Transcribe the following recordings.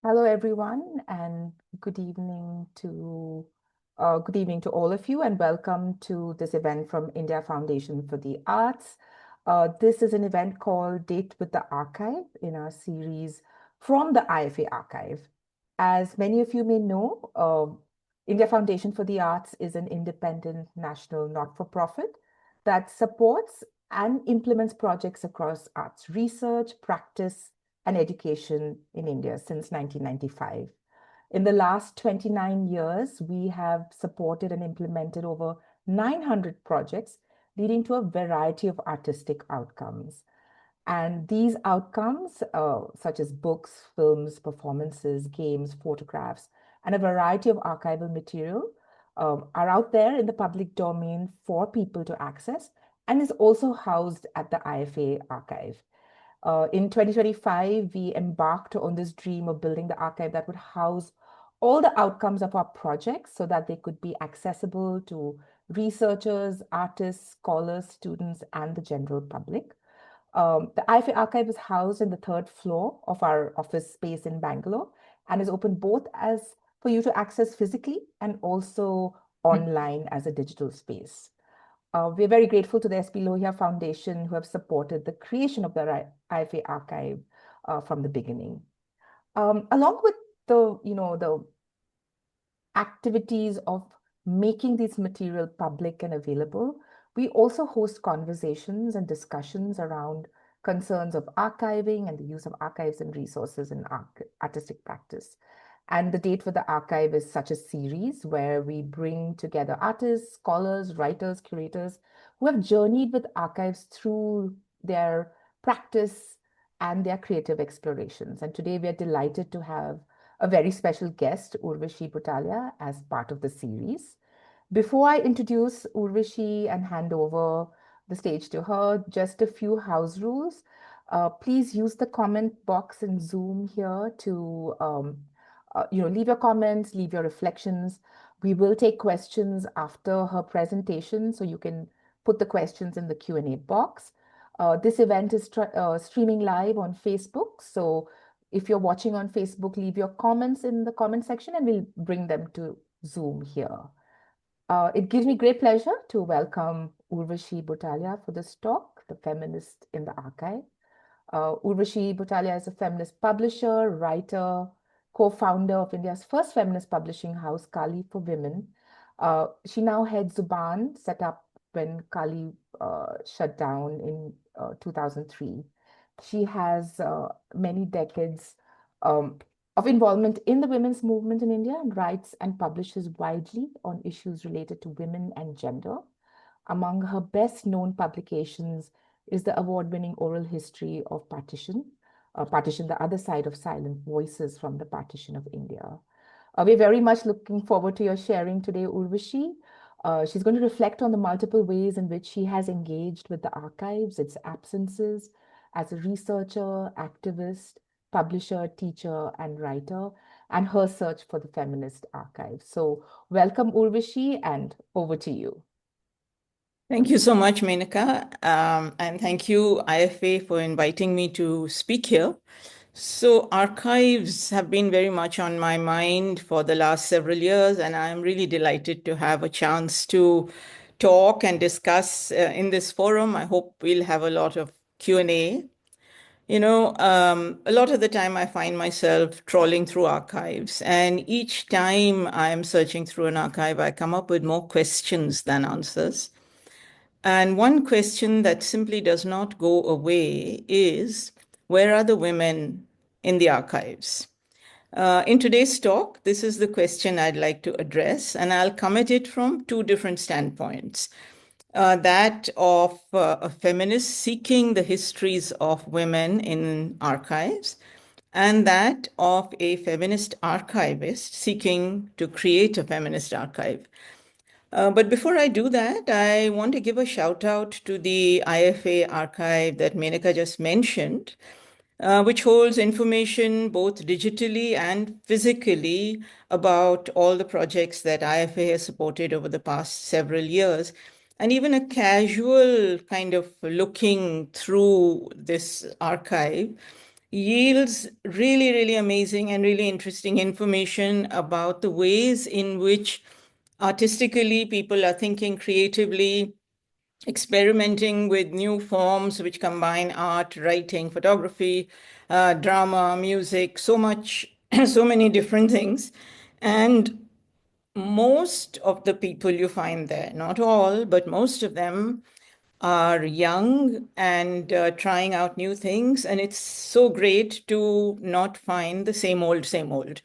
Hello, everyone, and good evening to all of you, and welcome to this event from India Foundation for the Arts. This is an event called Date with the Archive in our series from the IFA Archive. As many of you may know, India Foundation for the Arts is an independent national not-for-profit that supports and implements projects across arts research, practice, and education in India since 1995. In the last 29 years, we have supported and implemented over 900 projects, leading to a variety of artistic outcomes. And these outcomes, such as books, films, performances, games, photographs, and a variety of archival material, are out there in the public domain for people to access and is also housed at the IFA archive. In 2025, we embarked on this dream of building the archive that would house all the outcomes of our projects so that they could be accessible to researchers, artists, scholars, students, and the general public. The IFA archive is housed in the third floor of our office space in Bangalore and is open both as for you to access physically and also online as a digital space. We're very grateful to the SP Lohia Foundation who have supported the creation of the IFA archive from the beginning. Along with the activities of making this material public and available, we also host conversations and discussions around concerns of archiving and the use of archives and resources in artistic practice. And the Date for the Archive is such a series where we bring together artists, scholars, writers, curators who have journeyed with archives through their practice and their creative explorations. And today we are delighted to have a very special guest, Urvashi Butalia, as part of the series. Before I introduce Urvashi and hand over the stage to her, just a few house rules. Please use the comment box in Zoom here to leave your comments, leave your reflections. We will take questions after her presentation, so you can put the questions in the Q&A box. This event is streaming live on Facebook, so if you're watching on Facebook, leave your comments in the comment section and we'll bring them to Zoom here. It gives me great pleasure to welcome Urvashi Butalia for this talk, the Feminist in the Archive. Urvashi Butalia is a feminist publisher, writer, co-founder of India's first feminist publishing house, Kali for Women. She now heads Zubaan, set up when Kali shut down in 2003. She has many decades of involvement in the women's movement in India and writes and publishes widely on issues related to women and gender. Among her best-known publications is the award-winning oral history of Partition, Partition, the Other Side of Silent Voices from the Partition of India. We're very much looking forward to your sharing today, Urvashi. She's going to reflect on the multiple ways in which she has engaged with the archives, its absences, as a researcher, activist, publisher, teacher, and writer, and her search for the feminist archive. So welcome, Urvashi, and over to you. Thank you so much, Menaka, and thank you, IFA, for inviting me to speak here. So archives have been very much on my mind for the last several years, and I'm really delighted to have a chance to talk and discuss in this forum. I hope we'll have a lot of Q&A. A lot of the time I find myself trawling through archives, and each time I'm searching through an archive, I come up with more questions than answers. And one question that simply does not go away is, where are the women in the archives? In today's talk, this is the question I'd like to address, and I'll come at it from two different standpoints. That of a feminist seeking the histories of women in archives, and that of a feminist archivist seeking to create a feminist archive. But before I do that, I want to give a shout out to the IFA archive that Menaka just mentioned, which holds information both digitally and physically about all the projects that IFA has supported over the past several years. And even a casual kind of looking through this archive, yields really, really amazing and really interesting information about the ways in which artistically people are thinking creatively, experimenting with new forms which combine art, writing, photography, drama, music, so much, so many different things. And most of the people you find there, not all, but most of them are young and trying out new things. And it's so great to not find the same old, same old.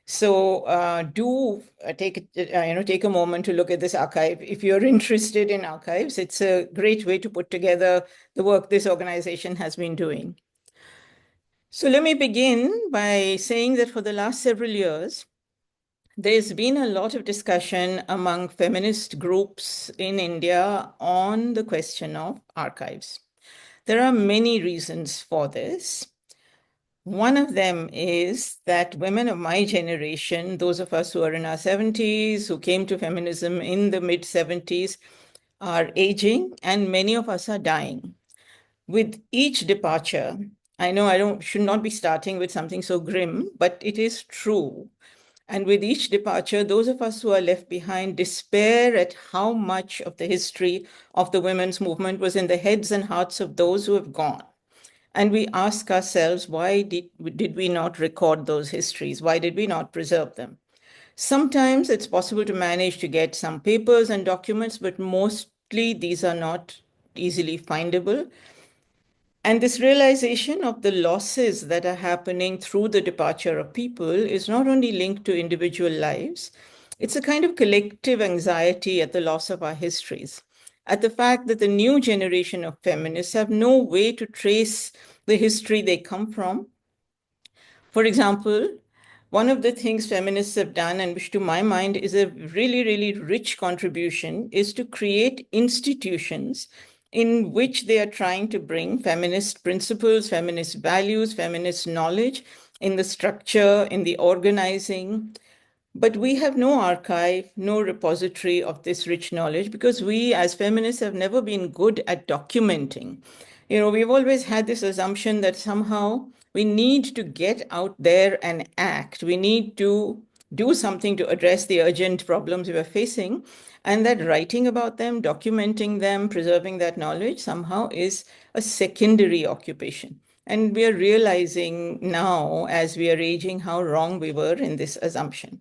So do take a moment to look at this archive. If you're interested in archives, it's a great way to put together the work this organization has been doing. So let me begin by saying that for the last several years, there's been a lot of discussion among feminist groups in India on the question of archives. There are many reasons for this. One of them is that women of my generation, those of us who are in our 70s, who came to feminism in the mid 70s, are aging, and many of us are dying. With each departure, I know should not be starting with something so grim, but it is true. And with each departure, those of us who are left behind despair at how much of the history of the women's movement was in the heads and hearts of those who have gone. And we ask ourselves, why did we not record those histories? Why did we not preserve them? Sometimes it's possible to manage to get some papers and documents, but mostly these are not easily findable. And this realization of the losses that are happening through the departure of people is not only linked to individual lives, it's a kind of collective anxiety at the loss of our histories, at the fact that the new generation of feminists have no way to trace the history they come from. For example, one of the things feminists have done, and which to my mind is a really, really rich contribution, is to create institutions in which they are trying to bring feminist principles, feminist values, feminist knowledge in the structure, in the organizing. But we have no archive, no repository of this rich knowledge because we as feminists have never been good at documenting. We've always had this assumption that somehow we need to get out there and act. We need to do something to address the urgent problems we are facing, and that writing about them, documenting them, preserving that knowledge somehow is a secondary occupation. And we are realizing now, as we are aging, how wrong we were in this assumption.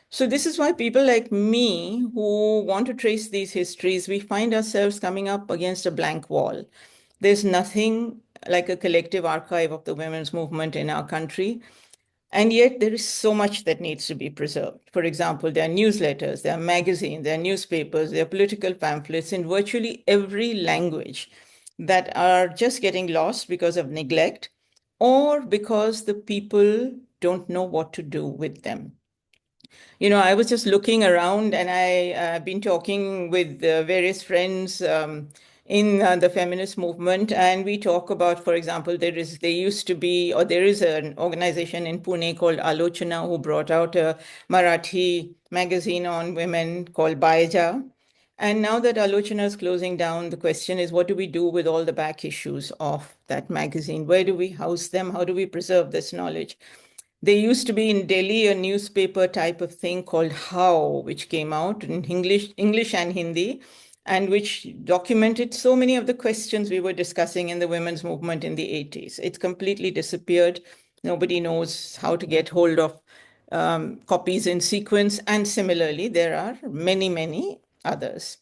So this is why people like me who want to trace these histories, we find ourselves coming up against a blank wall. There's nothing like a collective archive of the women's movement in our country. And yet there is so much that needs to be preserved. For example, there are newsletters, there are magazines, there are newspapers, there are political pamphlets in virtually every language that are just getting lost because of neglect or because the people don't know what to do with them. I was just looking around and I've been talking with various friends in the feminist movement. And we talk about, for example, there is an organization in Pune called Alochana who brought out a Marathi magazine on women called Baija. And now that Alochana is closing down, the question is, what do we do with all the back issues of that magazine? Where do we house them? How do we preserve this knowledge? There used to be in Delhi a newspaper type of thing called How, which came out in English and Hindi, and which documented so many of the questions we were discussing in the women's movement in the 80s. It's completely disappeared. Nobody knows how to get hold of copies in sequence. And similarly, there are many, many others.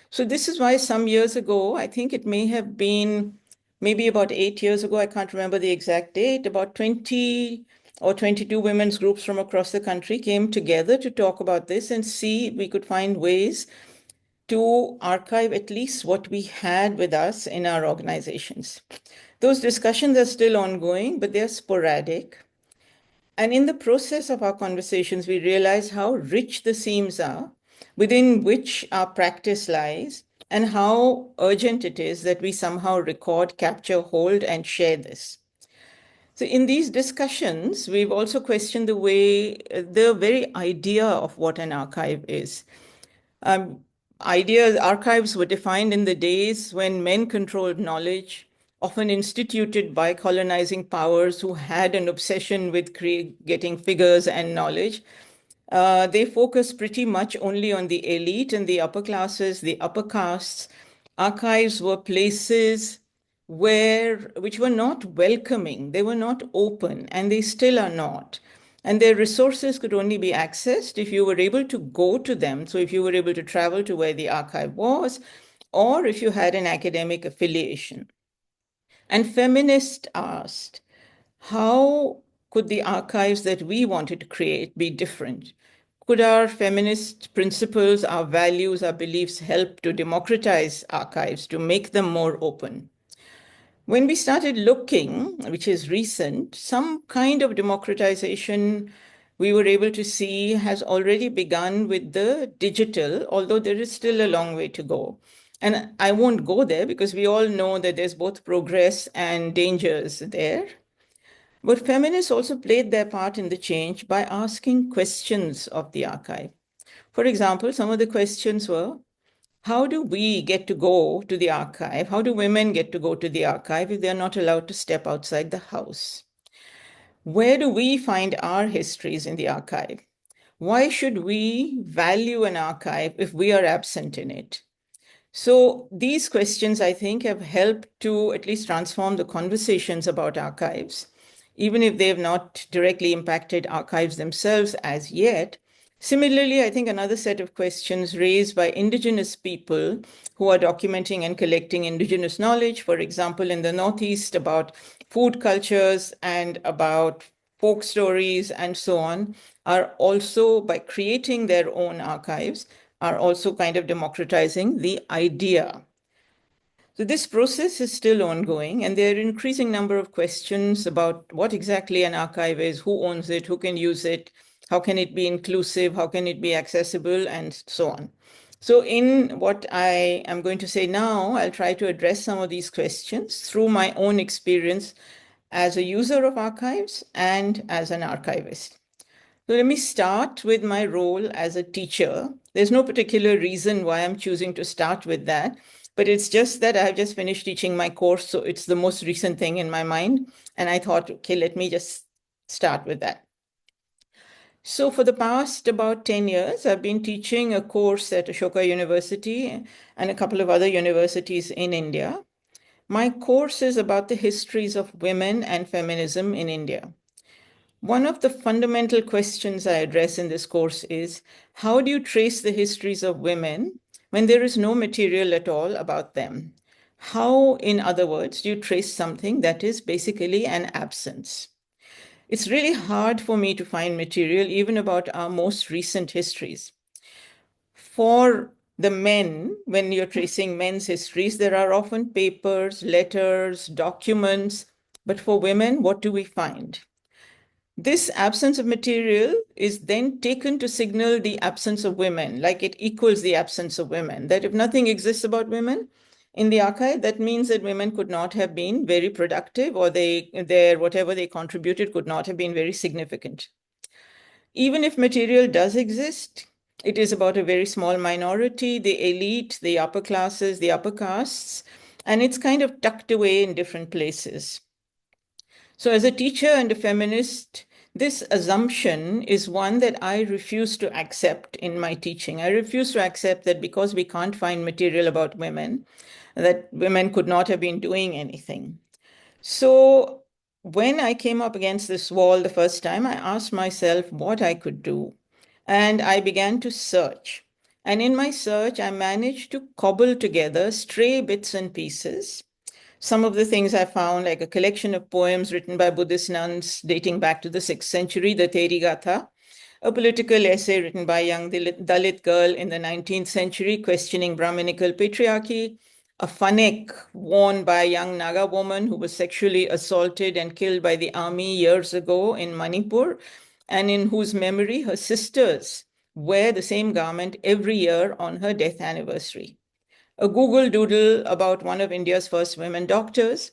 So this is why some years ago, I think it may have been maybe about 8 years ago, I can't remember the exact date, about 20 or 22 women's groups from across the country came together to talk about this and see if we could find ways to archive at least what we had with us in our organizations. Those discussions are still ongoing, but they're sporadic. And in the process of our conversations, we realize how rich the seams are within which our practice lies and how urgent it is that we somehow record, capture, hold, and share this. So in these discussions, we've also questioned the very idea of what an archive is. Archives were defined in the days when men controlled knowledge, often instituted by colonizing powers who had an obsession with getting figures and knowledge. They focus pretty much only on the elite and the upper classes, the upper castes. Archives were places which were not welcoming, they were not open, and they still are not. And their resources could only be accessed if you were able to go to them. So if you were able to travel to where the archive was, or if you had an academic affiliation. And feminists asked, how could the archives that we wanted to create be different? Could our feminist principles, our values, our beliefs help to democratize archives, to make them more open? When we started looking, which is recent, some kind of democratization we were able to see has already begun with the digital, although there is still a long way to go. And I won't go there because we all know that there's both progress and dangers there. But feminists also played their part in the change by asking questions of the archive. For example, some of the questions were, how do we get to go to the archive? How do women get to go to the archive if they're not allowed to step outside the house? Where do we find our histories in the archive? Why should we value an archive if we are absent in it? So these questions, I think, have helped to at least transform the conversations about archives, even if they have not directly impacted archives themselves as yet. Similarly, I think another set of questions raised by indigenous people who are documenting and collecting indigenous knowledge, for example, in the Northeast about food cultures and about folk stories and so on, are also, by creating their own archives, are also kind of democratizing the idea. So this process is still ongoing, and there are an increasing number of questions about what exactly an archive is, who owns it, who can use it, how can it be inclusive, how can it be accessible, and so on. So in what I am going to say now, I'll try to address some of these questions through my own experience as a user of archives and as an archivist. So let me start with my role as a teacher. There's no particular reason why I'm choosing to start with that, but it's just that I've just finished teaching my course, so it's the most recent thing in my mind. And I thought, okay, let me just start with that. So for the past about 10 years, I've been teaching a course at Ashoka University and a couple of other universities in India. My course is about the histories of women and feminism in India. One of the fundamental questions I address in this course is, how do you trace the histories of women when there is no material at all about them? How, in other words, do you trace something that is basically an absence? It's really hard for me to find material even about our most recent histories. For the men, when you're tracing men's histories, there are often papers, letters, documents. But for women, what do we find? This absence of material is then taken to signal the absence of women, like it equals the absence of women. That if nothing exists about women in the archive, that means that women could not have been very productive, or whatever they contributed could not have been very significant. Even if material does exist, it is about a very small minority, the elite, the upper classes, the upper castes, and it's kind of tucked away in different places. So as a teacher and a feminist, this assumption is one that I refuse to accept in my teaching. I refuse to accept that because we can't find material about women, that women could not have been doing anything. So when I came up against this wall the first time, I asked myself what I could do. And I began to search. And in my search, I managed to cobble together stray bits and pieces. Some of the things I found, like a collection of poems written by Buddhist nuns dating back to the 6th century, the Therigatha, a political essay written by a young Dalit girl in the 19th century questioning Brahminical patriarchy, a fanek worn by a young Naga woman who was sexually assaulted and killed by the army years ago in Manipur, and in whose memory her sisters wear the same garment every year on her death anniversary, a Google Doodle about one of India's first women doctors,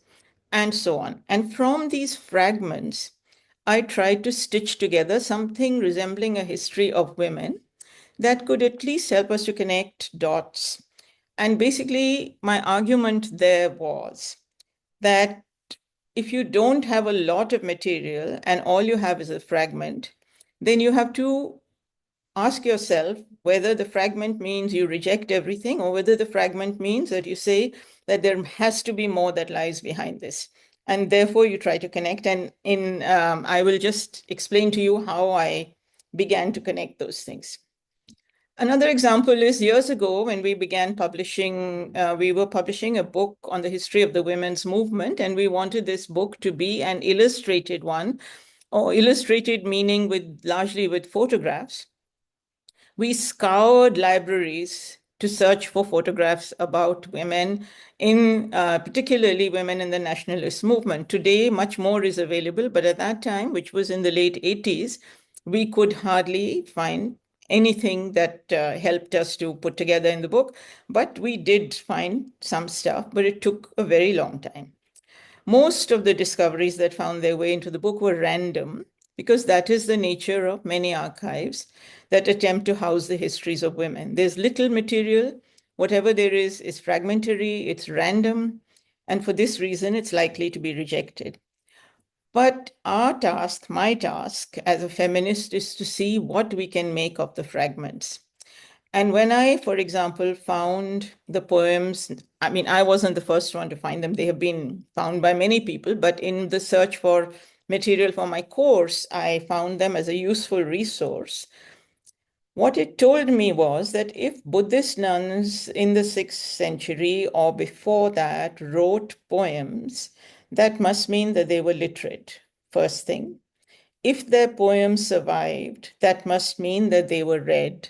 and so on. And from these fragments, I tried to stitch together something resembling a history of women that could at least help us to connect dots. And basically, my argument there was, that if you don't have a lot of material and all you have is a fragment, then you have to ask yourself whether the fragment means you reject everything or whether the fragment means that you say that there has to be more that lies behind this. And therefore you try to connect. And I will just explain to you how I began to connect those things. Another example is years ago when we began publishing, we were publishing a book on the history of the women's movement, and we wanted this book to be an illustrated one, or illustrated meaning largely with photographs. We scoured libraries to search for photographs about women, particularly women in the nationalist movement. Today, much more is available, but at that time, which was in the late 80s, we could hardly find anything that helped us to put together in the book. But we did find some stuff, but it took a very long time. Most of the discoveries that found their way into the book were random, because that is the nature of many archives that attempt to house the histories of women. There's little material. Whatever there is fragmentary, it's random, and for this reason, it's likely to be rejected. But our task, my task as a feminist, is to see what we can make of the fragments. And when I, for example, found the poems, I mean, I wasn't the first one to find them. They have been found by many people, but in the search for material for my course, I found them as a useful resource. What it told me was that if Buddhist nuns in the 6th century or before that wrote poems, that must mean that they were literate, first thing. If their poems survived, that must mean that they were read.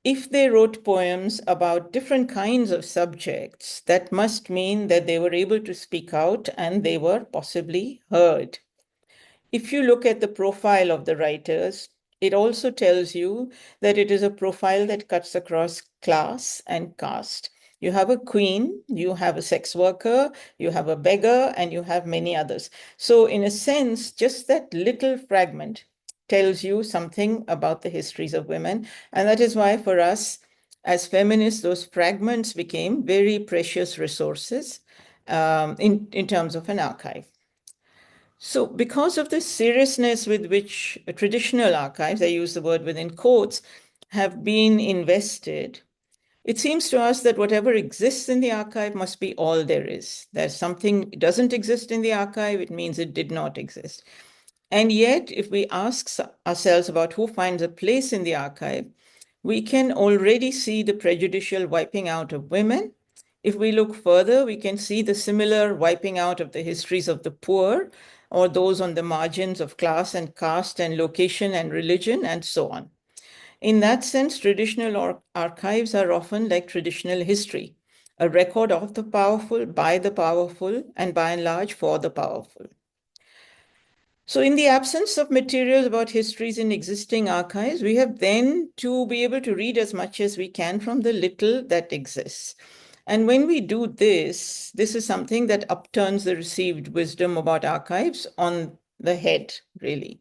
If they wrote poems about different kinds of subjects, that must mean that they were able to speak out and they were possibly heard. If you look at the profile of the writers, it also tells you that it is a profile that cuts across class and caste. You have a queen, you have a sex worker, you have a beggar, and you have many others. So in a sense, just that little fragment tells you something about the histories of women. And that is why for us as feminists, those fragments became very precious resources in terms of an archive. So because of the seriousness with which traditional archives, I use the word within quotes, have been invested, it seems to us that whatever exists in the archive must be all there is. There's something doesn't exist in the archive, it means it did not exist. And yet, if we ask ourselves about who finds a place in the archive, we can already see the prejudicial wiping out of women. If we look further, we can see the similar wiping out of the histories of the poor or those on the margins of class and caste and location and religion and so on. In that sense, traditional archives are often like traditional history, a record of the powerful, by the powerful, and by and large for the powerful. So in the absence of materials about histories in existing archives, we have then to be able to read as much as we can from the little that exists. And when we do this, this is something that upturns the received wisdom about archives on the head, really.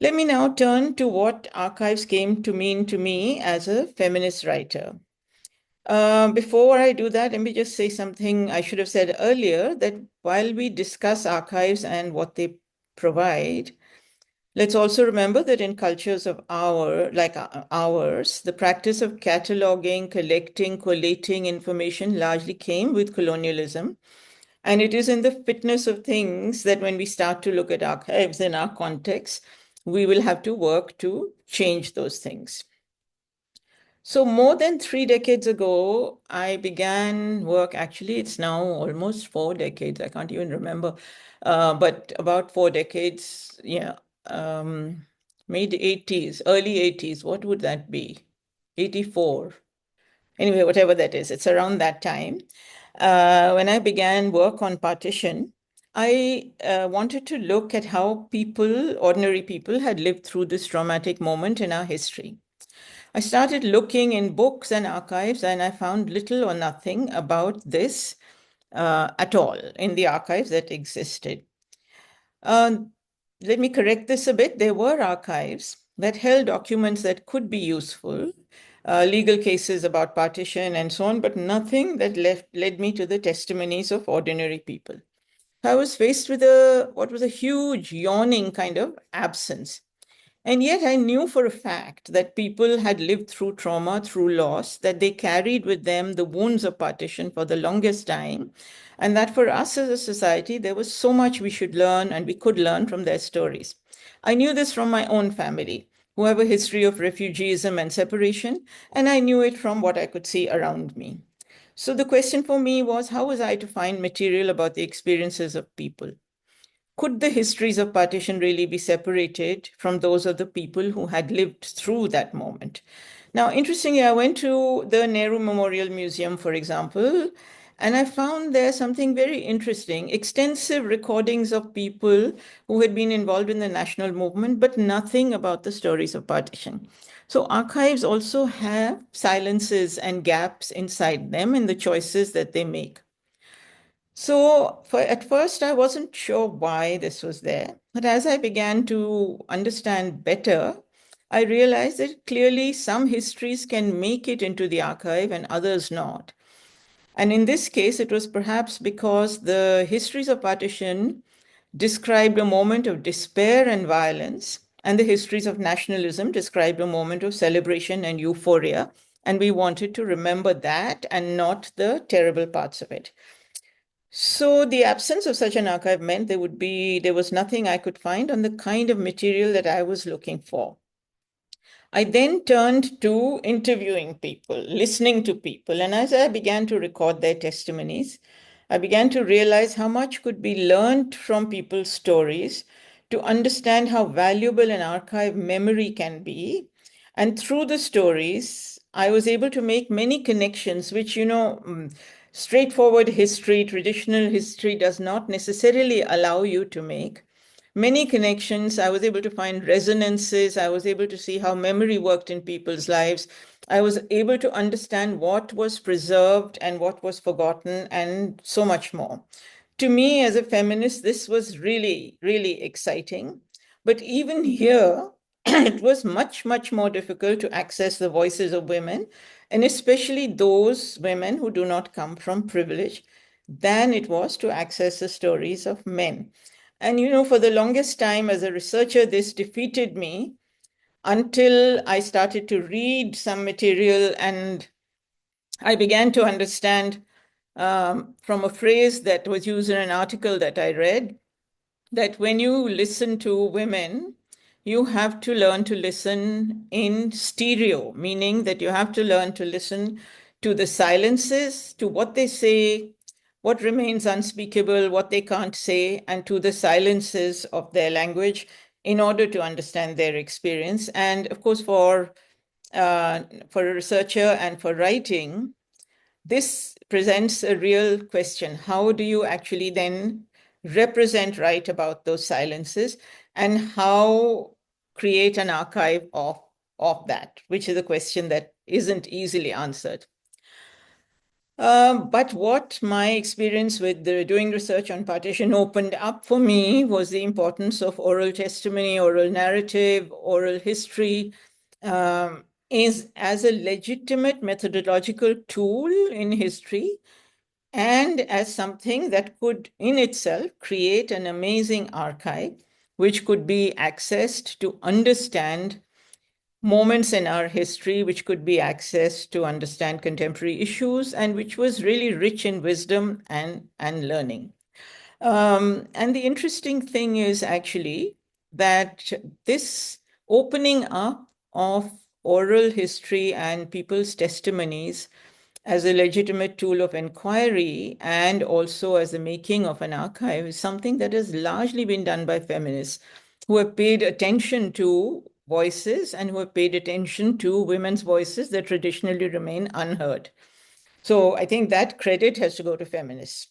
Let me now turn to what archives came to mean to me as a feminist writer. Before I do that, let me just say something I should have said earlier, that while we discuss archives and what they provide, let's also remember that in cultures of ours, the practice of cataloging, collecting, collating information largely came with colonialism. And it is in the fitness of things that when we start to look at archives in our context, we will have to work to change those things. So more than 3 decades ago, I began work. Actually, it's now almost 4 decades. I can't even remember, but about 4 decades, yeah, mid 80s, early 80s. What would that be? 84. Anyway, whatever that is, it's around that time. When I began work on partition, I wanted to look at how people, ordinary people, had lived through this traumatic moment in our history. I started looking in books and archives, and I found little or nothing about this at all in the archives that existed. Let me correct this a bit. There were archives that held documents that could be useful, legal cases about partition and so on, but nothing that led me to the testimonies of ordinary people. I was faced with what was a huge, yawning kind of absence. And yet I knew for a fact that people had lived through trauma, through loss, that they carried with them the wounds of partition for the longest time, and that for us as a society, there was so much we should learn and we could learn from their stories. I knew this from my own family, who have a history of refugeeism and separation, and I knew it from what I could see around me. So the question for me was, how was I to find material about the experiences of people? Could the histories of partition really be separated from those of the people who had lived through that moment? Now, interestingly, I went to the Nehru Memorial Museum, for example, and I found there something very interesting, extensive recordings of people who had been involved in the national movement, but nothing about the stories of partition. So archives also have silences and gaps inside them in the choices that they make. So at first, I wasn't sure why this was there. But as I began to understand better, I realized that clearly some histories can make it into the archive and others not. And in this case, it was perhaps because the histories of partition described a moment of despair and violence, and the histories of nationalism described a moment of celebration and euphoria. And we wanted to remember that and not the terrible parts of it. So the absence of such an archive meant there was nothing I could find on the kind of material that I was looking for. I then turned to interviewing people, listening to people, and as I began to record their testimonies, I began to realize how much could be learned from people's stories to understand how valuable an archive memory can be. And through the stories, I was able to make many connections, which, straightforward history, traditional history does not necessarily allow you to make. Many connections. I was able to find resonances. I was able to see how memory worked in people's lives. I was able to understand what was preserved and what was forgotten, and so much more. To me, as a feminist, this was really, really exciting. But even here, it was much, much more difficult to access the voices of women, and especially those women who do not come from privilege, than it was to access the stories of men. And, for the longest time as a researcher, this defeated me until I started to read some material and I began to understand from a phrase that was used in an article that I read that when you listen to women, you have to learn to listen in stereo, meaning that you have to learn to listen to the silences, to what they say, what remains unspeakable, what they can't say, and to the silences of their language in order to understand their experience. And of course, for a researcher and for writing, this presents a real question. How do you actually then write about those silences, and how create an archive of that, which is a question that isn't easily answered. But what my experience with doing research on partition opened up for me was the importance of oral testimony, oral narrative, oral history, is as a legitimate methodological tool in history and as something that could in itself create an amazing archive which could be accessed to understand moments in our history, which could be accessed to understand contemporary issues, and which was really rich in wisdom and learning. And the interesting thing is actually that this opening up of oral history and people's testimonies as a legitimate tool of inquiry and also as the making of an archive is something that has largely been done by feminists who have paid attention to voices and who have paid attention to women's voices that traditionally remain unheard. So I think that credit has to go to feminists.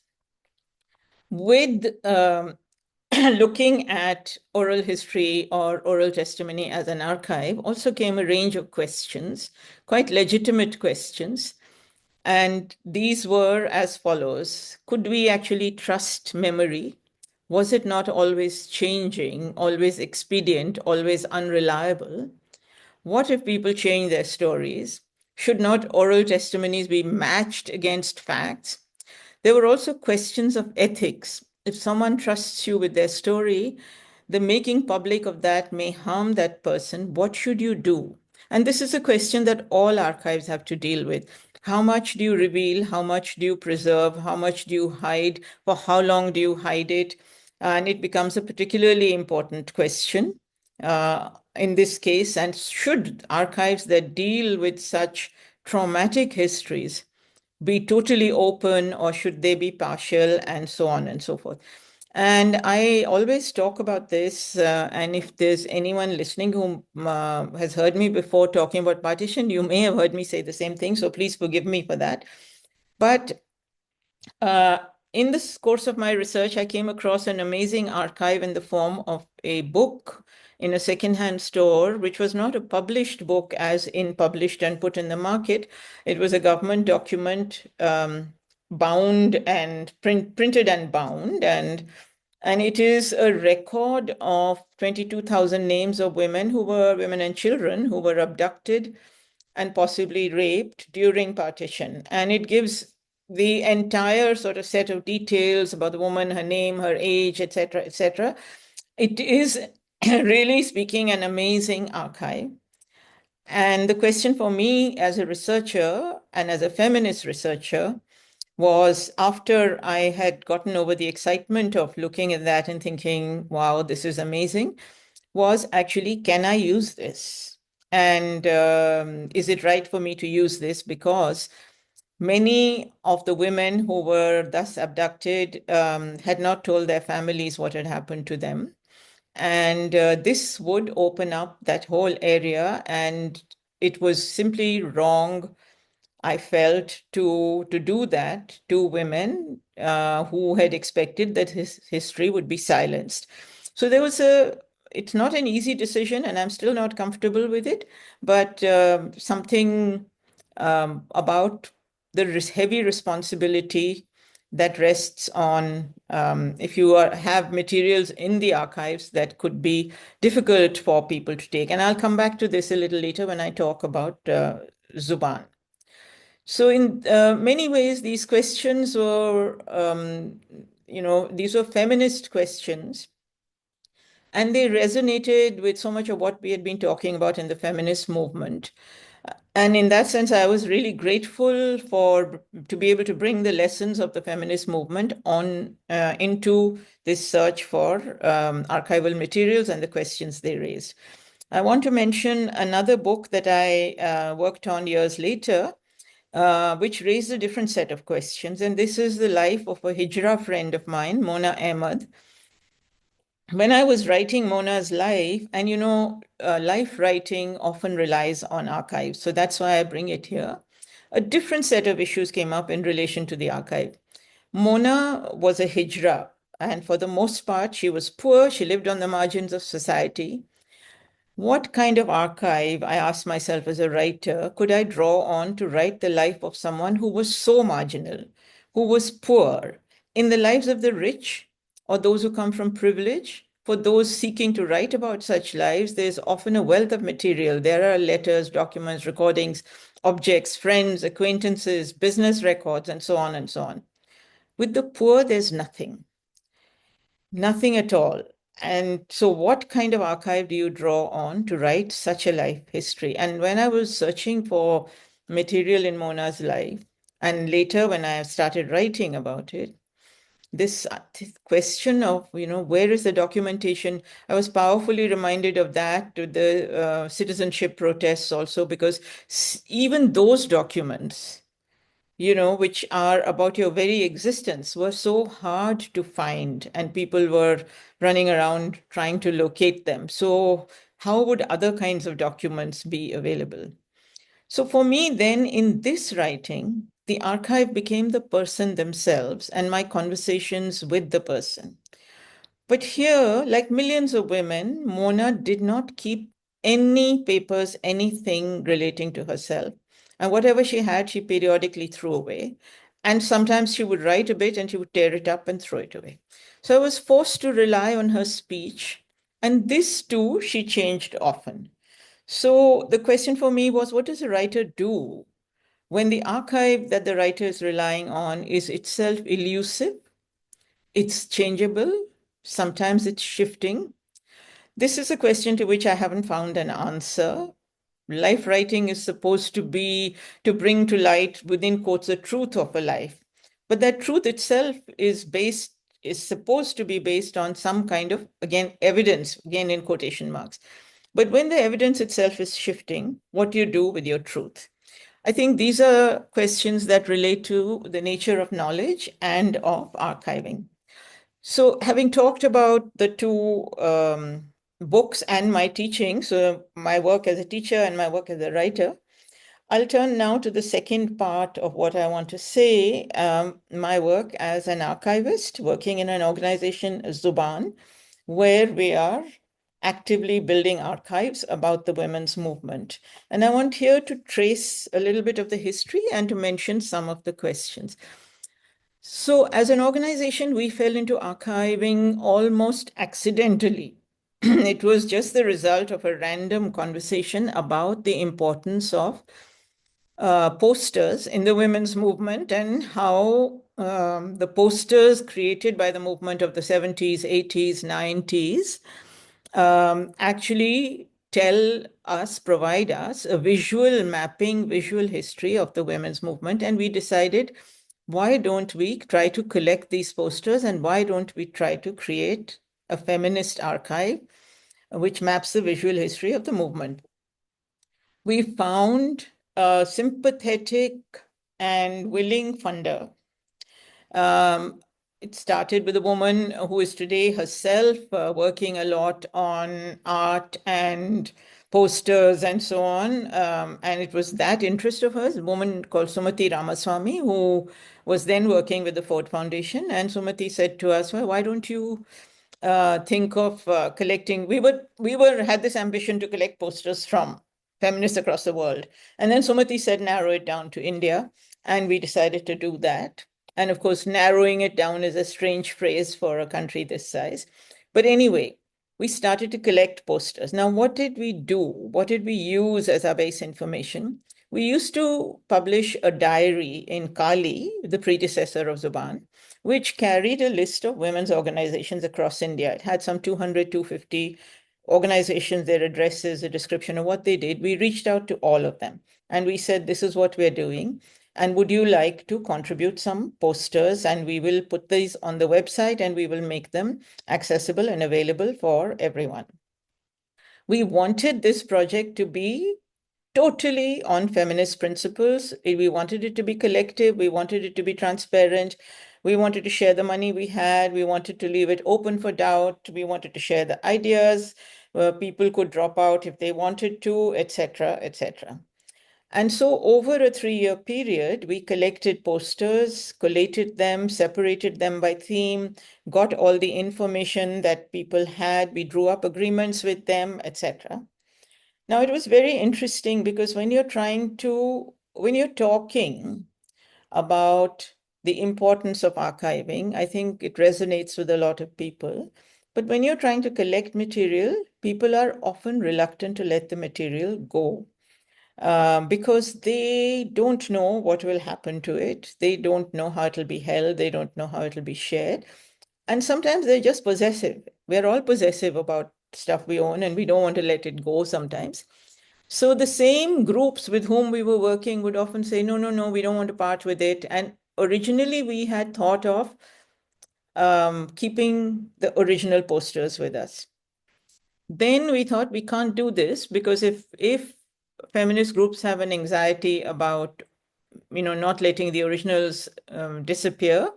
With looking at oral history or oral testimony as an archive also came a range of questions, quite legitimate questions. And these were as follows. Could we actually trust memory? Was it not always changing, always expedient, always unreliable? What if people change their stories? Should not oral testimonies be matched against facts? There were also questions of ethics. If someone trusts you with their story, the making public of that may harm that person. What should you do? And this is a question that all archives have to deal with. How much do you reveal? How much do you preserve? How much do you hide? For how long do you hide it? And it becomes a particularly important question in this case. And should archives that deal with such traumatic histories be totally open, or should they be partial, and so on and so forth? And I always talk about this, and if there's anyone listening who has heard me before talking about partition, you may have heard me say the same thing, so please forgive me for that. But in this course of my research, I came across an amazing archive in the form of a book in a secondhand store, which was not a published book as in published and put in the market. It was a government document, bound and printed and bound, and it is a record of 22,000 names of women and children who were abducted and possibly raped during partition. And it gives the entire sort of set of details about the woman, her name, her age, etc., etc. It is really speaking an amazing archive. And the question for me as a researcher and as a feminist researcher was, after I had gotten over the excitement of looking at that and thinking, wow, this is amazing, was actually, can I use this? And is it right for me to use this? Because many of the women who were thus abducted had not told their families what had happened to them. And this would open up that whole area. And it was simply wrong, I felt, to do that to women who had expected that his history would be silenced. So it's not an easy decision, and I'm still not comfortable with it, but something about the heavy responsibility that rests on if you have materials in the archives that could be difficult for people to take. And I'll come back to this a little later when I talk about Zubaan. So in many ways, these questions were, these were feminist questions. And they resonated with so much of what we had been talking about in the feminist movement. And in that sense, I was really grateful to be able to bring the lessons of the feminist movement on into this search for archival materials and the questions they raised. I want to mention another book that I worked on years later, which raised a different set of questions. And this is the life of a Hijra friend of mine, Mona Ahmed. When I was writing Mona's life, and life writing often relies on archives, so that's why I bring it here, a different set of issues came up in relation to the archive. Mona was a Hijra, and for the most part, she was poor. She lived on the margins of society. What kind of archive, I asked myself as a writer, could I draw on to write the life of someone who was so marginal, who was poor? In the lives of the rich or those who come from privilege, for those seeking to write about such lives, there's often a wealth of material. There are letters, documents, recordings, objects, friends, acquaintances, business records, and so on and so on. With the poor, there's nothing. Nothing at all. And so what kind of archive do you draw on to write such a life history? And when I was searching for material in Mona's life, and later when I started writing about it, this question of, where is the documentation? I was powerfully reminded of that to the citizenship protests also, because even those documents, which are about your very existence, were so hard to find, and people were running around trying to locate them. So how would other kinds of documents be available? So for me, then, in this writing, the archive became the person themselves and my conversations with the person. But here, like millions of women, Mona did not keep any papers, anything relating to herself. And whatever she had, she periodically threw away. And sometimes she would write a bit and she would tear it up and throw it away. So I was forced to rely on her speech. And this too, she changed often. So the question for me was, what does a writer do when the archive that the writer is relying on is itself elusive, it's changeable, sometimes it's shifting? This is a question to which I haven't found an answer. Life writing is supposed to be to bring to light, within quotes, the truth of a life. But that truth itself is supposed to be based on some kind of, again, evidence, again in quotation marks. But when the evidence itself is shifting, what do you do with your truth? I think these are questions that relate to the nature of knowledge and of archiving. So, having talked about the two books and my teaching, so my work as a teacher and my work as a writer, I'll turn now to the second part of what I want to say, my work as an archivist working in an organization, Zubaan, where we are actively building archives about the women's movement. And I want here to trace a little bit of the history and to mention some of the questions. So, as an organization, we fell into archiving almost accidentally. It was just the result of a random conversation about the importance of posters in the women's movement and how the posters created by the movement of the 70s, 80s, 90s actually provide us a visual mapping, visual history of the women's movement. And we decided, why don't we try to collect these posters and why don't we try to create a feminist archive which maps the visual history of the movement? We found a sympathetic and willing funder. It started with a woman who is today herself working a lot on art and posters and so on. And it was that interest of hers, a woman called Sumati Ramaswamy, who was then working with the Ford Foundation. And Sumati said to us, well, why don't you think of collecting? We had this ambition to collect posters from feminists across the world. And then Sumati said, narrow it down to India. And we decided to do that. And of course, narrowing it down is a strange phrase for a country this size. But anyway, we started to collect posters. Now, what did we do? What did we use as our base information? We used to publish a diary in Kali, the predecessor of Zubaan, which carried a list of women's organizations across India. It had some 200, 250 organizations, their addresses, a description of what they did. We reached out to all of them and we said, this is what we're doing. And would you like to contribute some posters? And we will put these on the website and we will make them accessible and available for everyone. We wanted this project to be totally on feminist principles. We wanted it to be collective. We wanted it to be transparent. We wanted to share the money we had. We wanted to leave it open for doubt. We wanted to share the ideas. People could drop out if they wanted to, etc., etc. And so over a 3-year period, we collected posters, collated them, separated them by theme, got all the information that people had. We drew up agreements with them, etc. Now, it was very interesting because when you're talking about the importance of archiving, I think it resonates with a lot of people. But when you're trying to collect material, people are often reluctant to let the material go because they don't know what will happen to it. They don't know how it'll be held. They don't know how it'll be shared. And sometimes they're just possessive. We're all possessive about stuff we own and we don't want to let it go sometimes. So the same groups with whom we were working would often say, no, no, no, we don't want to part with it. And originally we had thought of keeping the original posters with us. Then we thought we can't do this because if feminist groups have an anxiety about not letting the originals disappear,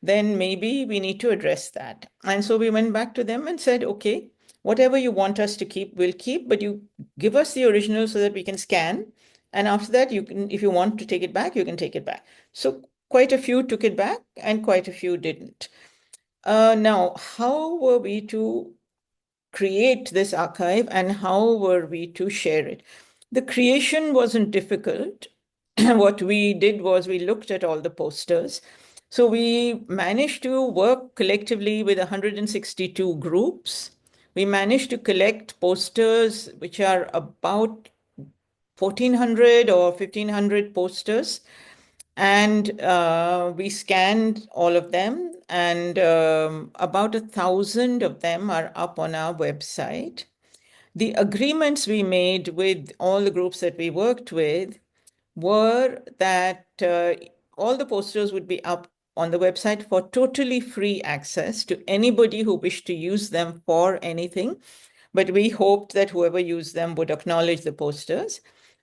then maybe we need to address that. And so we went back to them and said, okay, whatever you want us to keep, we'll keep, but you give us the original so that we can scan. And after that, you can, if you want to take it back, you can take it back. So quite a few took it back and quite a few didn't. Now, how were we to create this archive and how were we to share it? The creation wasn't difficult. What we did was we looked at all the posters. So we managed to work collectively with 162 groups. we managed to collect posters, which are about 1,400 or 1,500 posters. And we scanned all of them, and about 1,000 of them are up on our website. The agreements we made with all the groups that we worked with were that all the posters would be up on the website for totally free access to anybody who wished to use them for anything. But we hoped that whoever used them would acknowledge the posters.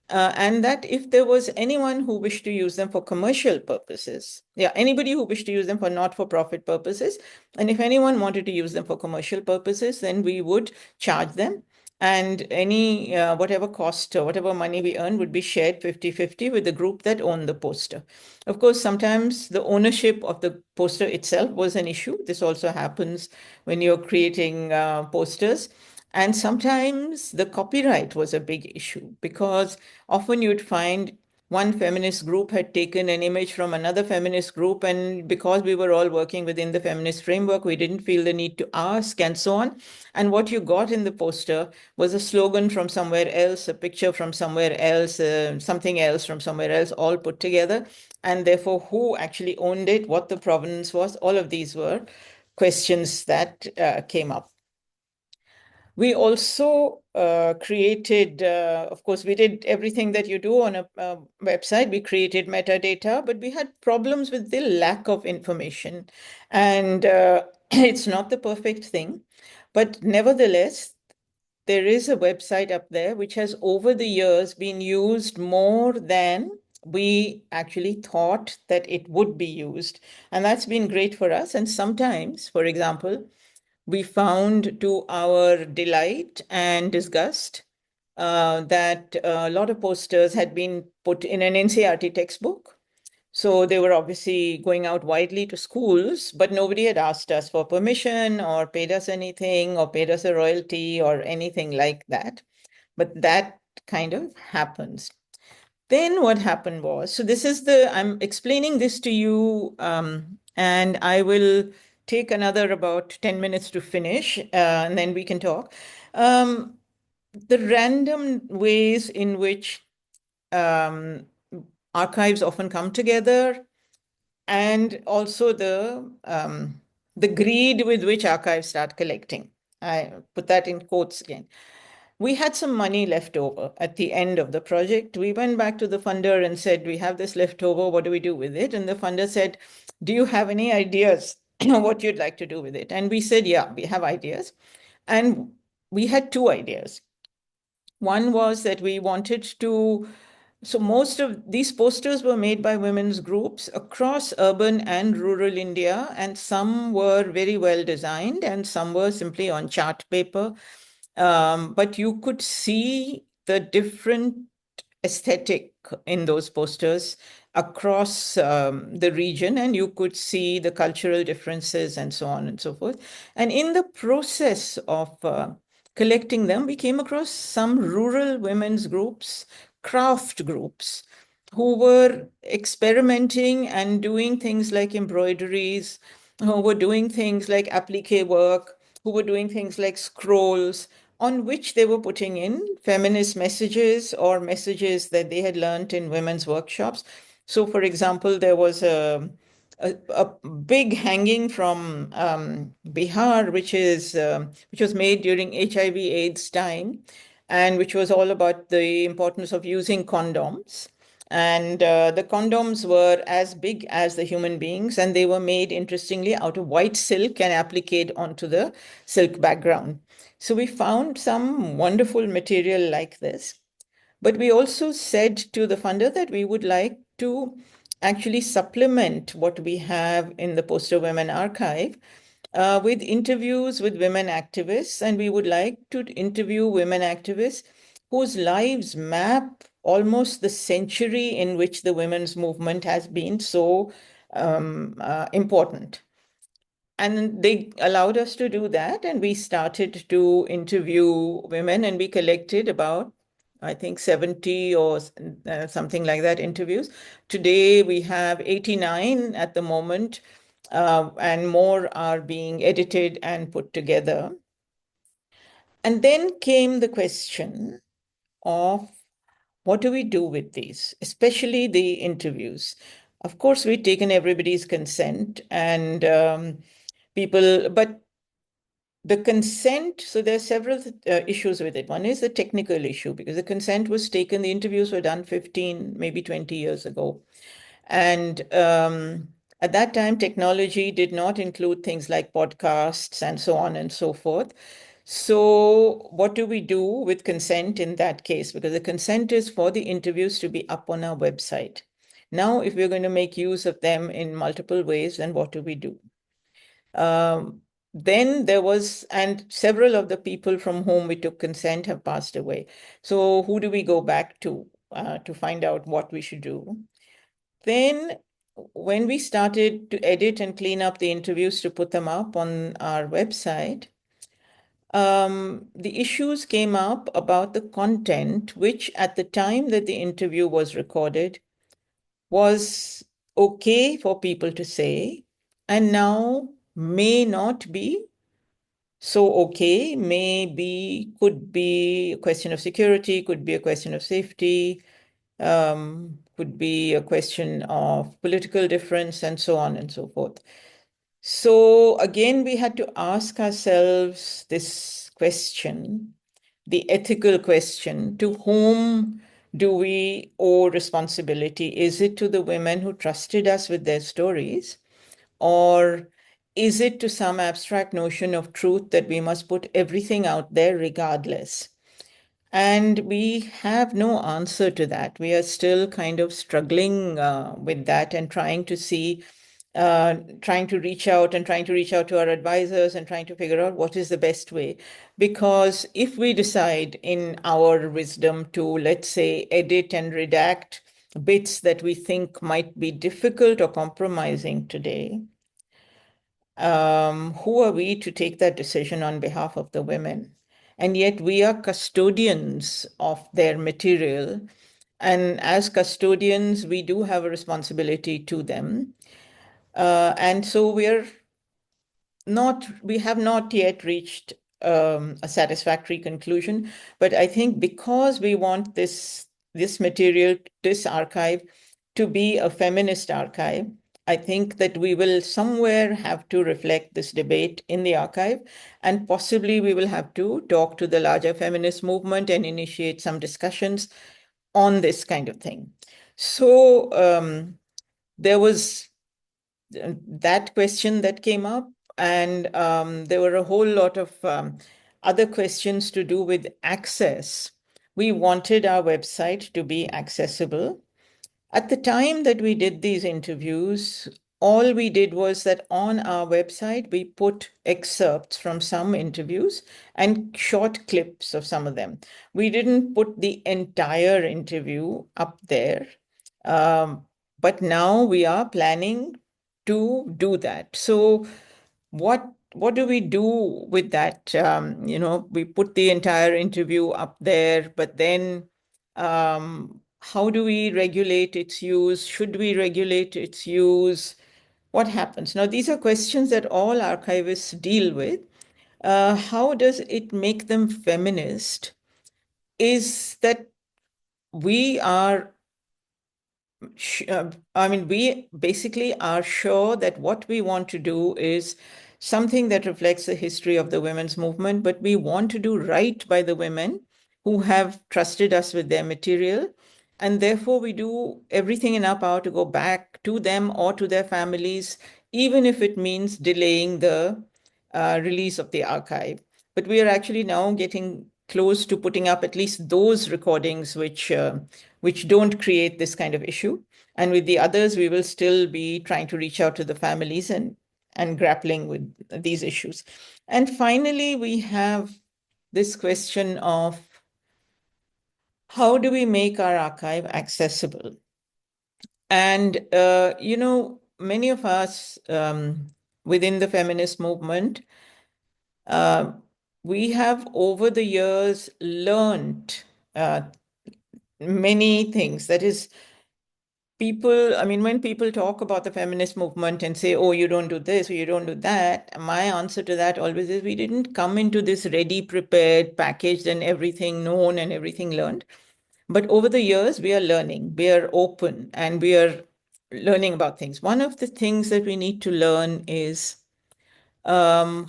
And that if there was anyone who wished to use them for commercial purposes, anybody who wished to use them for not-for-profit purposes, and if anyone wanted to use them for commercial purposes, then we would charge them. And any, whatever cost or whatever money we earn would be shared 50-50 with the group that owned the poster. Of course, sometimes the ownership of the poster itself was an issue. This also happens when you're creating posters. And sometimes the copyright was a big issue, because often you'd find one feminist group had taken an image from another feminist group, and because we were all working within the feminist framework, we didn't feel the need to ask, and so on. And what you got in the poster was a slogan from somewhere else, a picture from somewhere else, something else from somewhere else, all put together. And therefore, who actually owned it, what the provenance was, all of these were questions that came up. We also created, of course, we did everything that you do on a website. We created metadata, but we had problems with the lack of information. And it's not the perfect thing. But nevertheless, there is a website up there which has over the years been used more than we actually thought that it would be used. And that's been great for us. And sometimes, for example, we found to our delight and disgust that a lot of posters had been put in an NCERT textbook. So they were obviously going out widely to schools, but nobody had asked us for permission or paid us anything or paid us a royalty or anything like that. But that kind of happens. Then what happened was, so this is I'm explaining this to you, and I will take another about 10 minutes to finish, and then we can talk. The random ways in which archives often come together, and also the greed with which archives start collecting. I put that in quotes again. We had some money left over at the end of the project. We went back to the funder and said, we have this left over, what do we do with it? And the funder said, do you have any ideas what you'd like to do with it? And we said, yeah, we have ideas. And we had two ideas. One was that we wanted to, so most of these posters were made by women's groups across urban and rural India, and some were very well designed and some were simply on chart paper. But you could see the different aesthetic in those posters across the region, and you could see the cultural differences and so on and so forth. And in the process of collecting them, we came across some rural women's groups, craft groups, who were experimenting and doing things like embroideries, who were doing things like applique work, who were doing things like scrolls, on which they were putting in feminist messages or messages that they had learned in women's workshops. So, for example, there was a big hanging from Bihar, which was made during HIV/AIDS time, and which was all about the importance of using condoms. And the condoms were as big as the human beings, and they were made, interestingly, out of white silk and appliqued onto the silk background. So we found some wonderful material like this. But we also said to the funder that we would like to actually supplement what we have in the Poster Women Archive with interviews with women activists. And we would like to interview women activists whose lives map almost the century in which the women's movement has been so important. And they allowed us to do that, and we started to interview women, and we collected about, I think, 70 or something like that interviews. Today we have 89 at the moment, and more are being edited and put together. And then came the question of what do we do with these, especially the interviews? Of course, we'd taken everybody's consent and but the consent, so there are several issues with it. One is the technical issue, because the consent was taken, the interviews were done 15, maybe 20 years ago. And at that time, technology did not include things like podcasts and so on and so forth. So what do we do with consent in that case? Because the consent is for the interviews to be up on our website. Now, if we're going to make use of them in multiple ways, then what do we do? Then there was, and several of the people from whom we took consent have passed away. So who do we go back to find out what we should do? Then when we started to edit and clean up the interviews to put them up on our website, the issues came up about the content, which at the time that the interview was recorded was okay for people to say, and now may not be so okay, maybe could be a question of security, could be a question of safety, could be a question of political difference, and so on and so forth. So again, we had to ask ourselves this question, the ethical question: to whom do we owe responsibility? Is it to the women who trusted us with their stories? Or is it to some abstract notion of truth that we must put everything out there regardless? And we have no answer to that. We are still kind of struggling with that and trying to see, trying to reach out to our advisors and trying to figure out what is the best way. Because if we decide in our wisdom to, let's say, edit and redact bits that we think might be difficult or compromising today, who are we to take that decision on behalf of the women? And yet we are custodians of their material. And as custodians, we do have a responsibility to them. And so we have not yet reached a satisfactory conclusion. But I think because we want this material, this archive, to be a feminist archive, I think that we will somewhere have to reflect this debate in the archive, and possibly we will have to talk to the larger feminist movement and initiate some discussions on this kind of thing. So there was that question that came up, and there were a whole lot of other questions to do with access. We wanted our website to be accessible. At the time that we did these interviews, all we did was that on our website, we put excerpts from some interviews and short clips of some of them. We didn't put the entire interview up there. But now we are planning to do that. So what do we do with that? We put the entire interview up there, but then how do we regulate its use? Should we regulate its use? What happens? Now, these are questions that all archivists deal with. How does it make them feminist? Is that we are we basically are sure that what we want to do is something that reflects the history of the women's movement, but we want to do right by the women who have trusted us with their material. And therefore, we do everything in our power to go back to them or to their families, even if it means delaying the release of the archive. But we are actually now getting close to putting up at least those recordings which don't create this kind of issue. And with the others, we will still be trying to reach out to the families and grappling with these issues. And finally, we have this question of how do we make our archive accessible? And, many of us within the feminist movement, we have over the years learned many things. That is, people, I mean, when people talk about the feminist movement and say, oh, you don't do this or you don't do that, my answer to that always is we didn't come into this ready, prepared, packaged, and everything known and everything learned. But over the years, we are learning, we are open, and we are learning about things. One of the things that we need to learn is um,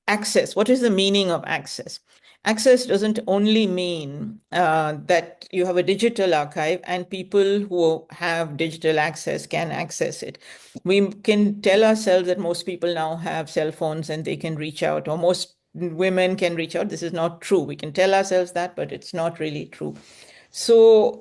access. What is the meaning of access? Access doesn't only mean that you have a digital archive and people who have digital access can access it. We can tell ourselves that most people now have cell phones and they can reach out, or most women can reach out. This is not true. We can tell ourselves that, but it's not really true. So,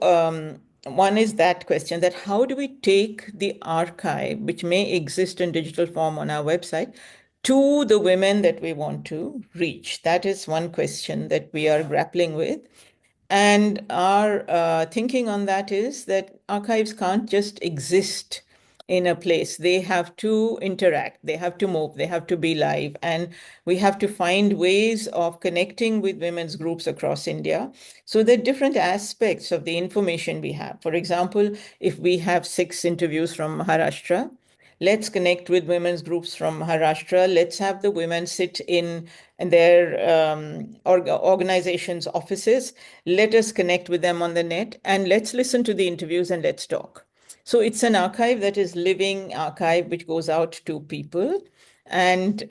one is that question, that how do we take the archive, which may exist in digital form on our website, to the women that we want to reach? That is one question that we are grappling with. And our thinking on that is that archives can't just exist in a place. They have to interact, they have to move, they have to be live. And we have to find ways of connecting with women's groups across India. So there are different aspects of the information we have. For example, if we have 6 interviews from Maharashtra, let's connect with women's groups from Maharashtra. Let's have the women sit in their organizations' offices. Let us connect with them on the net and let's listen to the interviews and let's talk. So it's an archive that is living archive, which goes out to people and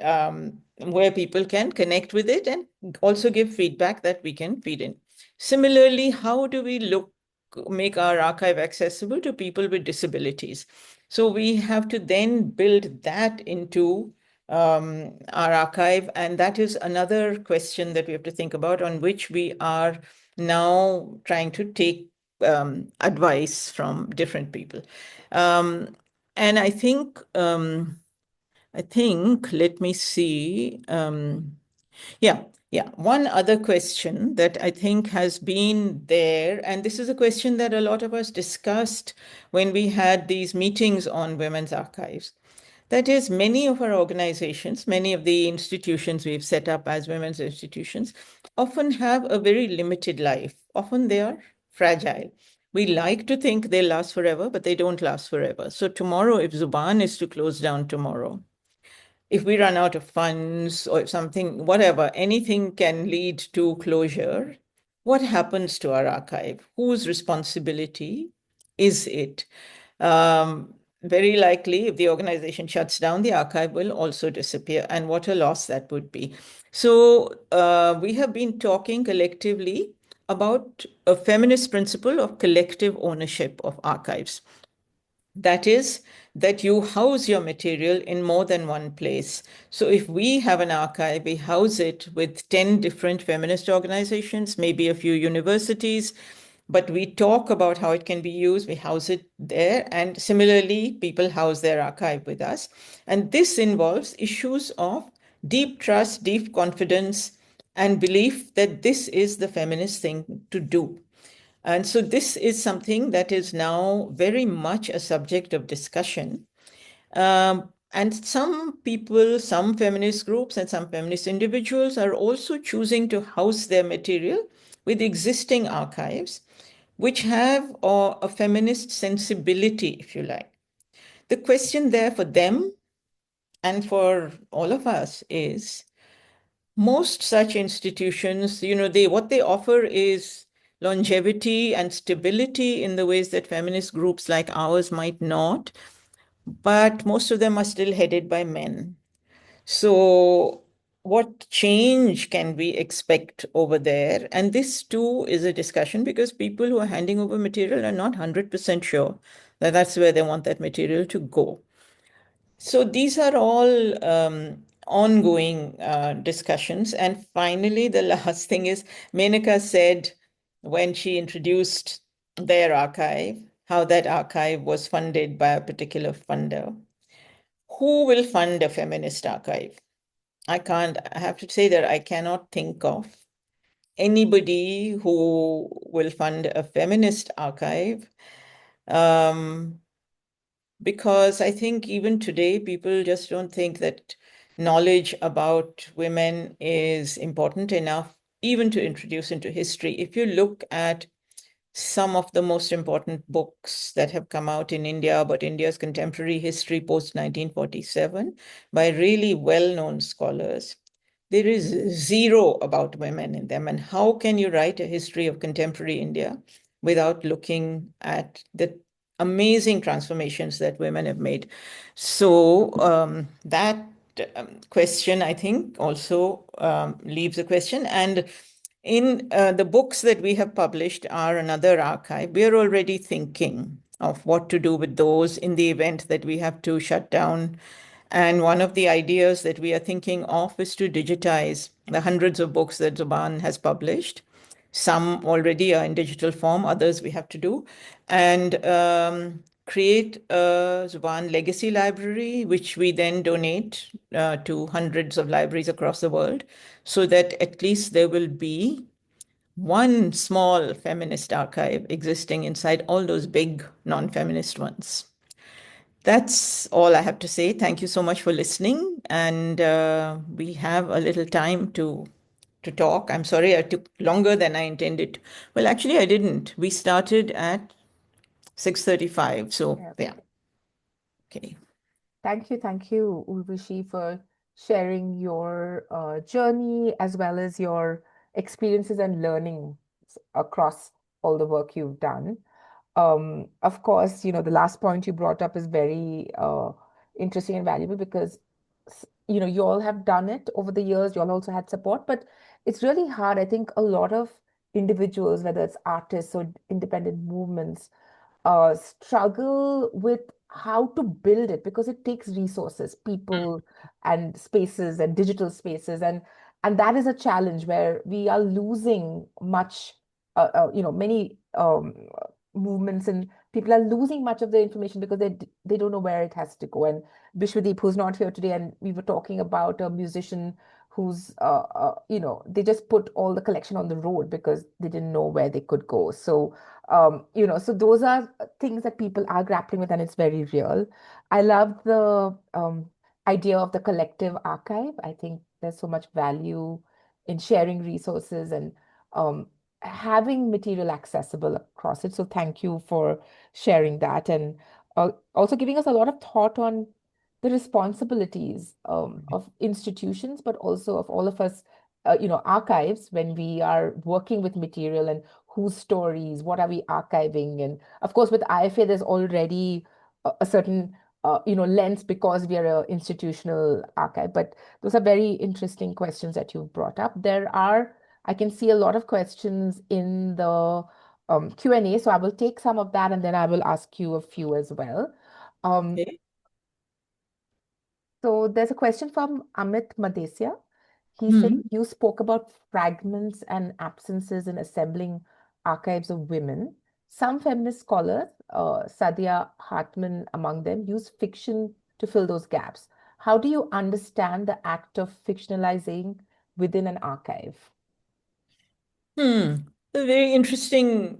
where people can connect with it and also give feedback that we can feed in. Similarly, how do we make our archive accessible to people with disabilities? So we have to then build that into our archive. And that is another question that we have to think about, on which we are now trying to take advice from different people. And let me see. Yeah. One other question that I think has been there, and this is a question that a lot of us discussed when we had these meetings on women's archives. That is, many of our organizations, many of the institutions we've set up as women's institutions, often have a very limited life. Often they are fragile. We like to think they last forever, but they don't last forever. So tomorrow, if Zubaan is to close down tomorrow, if we run out of funds or if something, whatever, anything can lead to closure, what happens to our archive? Whose responsibility is it? Very likely, if the organization shuts down, the archive will also disappear, and what a loss that would be. So we have been talking collectively about a feminist principle of collective ownership of archives. That is, that you house your material in more than one place. So if we have an archive, we house it with 10 different feminist organizations, maybe a few universities, but we talk about how it can be used, we house it there, and similarly, people house their archive with us. And this involves issues of deep trust, deep confidence, and belief that this is the feminist thing to do. And so this is something that is now very much a subject of discussion. And some people, some feminist groups and some feminist individuals are also choosing to house their material with existing archives, which have a feminist sensibility, if you like. The question there for them and for all of us is, most such institutions, what they offer is longevity and stability in the ways that feminist groups like ours might not, but most of them are still headed by men. So what change can we expect over there? And this too is a discussion, because people who are handing over material are not 100% sure that that's where they want that material to go. So these are all ongoing discussions. And finally, the last thing is, Menaka said when she introduced their archive, how that archive was funded by a particular funder. Who will fund a feminist archive? I have to say that I cannot think of anybody who will fund a feminist archive. Because I think even today, people just don't think that knowledge about women is important enough even to introduce into history. If you look at some of the most important books that have come out in India about India's contemporary history post 1947 by really well-known scholars. There is zero about women in them. And how can you write a history of contemporary India without looking at the amazing transformations that women have made? So that question, I think, also leaves a question. And in the books that we have published are another archive. We are already thinking of what to do with those in the event that we have to shut down. And one of the ideas that we are thinking of is to digitize the hundreds of books that Zubaan has published. Some already are in digital form, others we have to do, and create a Zubaan legacy library, which we then donate to hundreds of libraries across the world, so that at least there will be one small feminist archive existing inside all those big non-feminist ones. That's all I have to say. Thank you so much for listening. And we have a little time to talk. I'm sorry I took longer than I intended. Well, actually, I didn't. We started at 6:35. So, Yeah. yeah. Okay. Thank you, Urvashi, for sharing your journey as well as your experiences and learning across all the work you've done. Of course, the last point you brought up is very interesting and valuable because, you all have done it over the years. You all also had support, but it's really hard. I think a lot of individuals, whether it's artists or independent movements, struggle with how to build it because it takes resources, people, and spaces and digital spaces, and that is a challenge where we are losing much. Many movements and people are losing much of the information because they don't know where it has to go. And Bishwadeep, who's not here today, and we were talking about a musician who's they just put all the collection on the road because they didn't know where they could go. So those are things that people are grappling with, and it's very real. I love the idea of the collective archive. I think there's so much value in sharing resources and um, having material accessible across it. So thank you for sharing that and also giving us a lot of thought on the responsibilities of institutions, but also of all of us, archives when we are working with material and whose stories, what are we archiving? And of course, with IFA, there's already a certain lens because we are an institutional archive. But those are very interesting questions that you've brought up. I can see a lot of questions in the Q&A, so I will take some of that and then I will ask you a few as well. Um, Okay. so there's a question from Amit Madesia. He's saying Hmm. you spoke about fragments and absences in assembling archives of women. Some feminist scholars, Sadia Hartman among them, use fiction to fill those gaps. How do you understand the act of fictionalizing within an archive? Hmm. A very interesting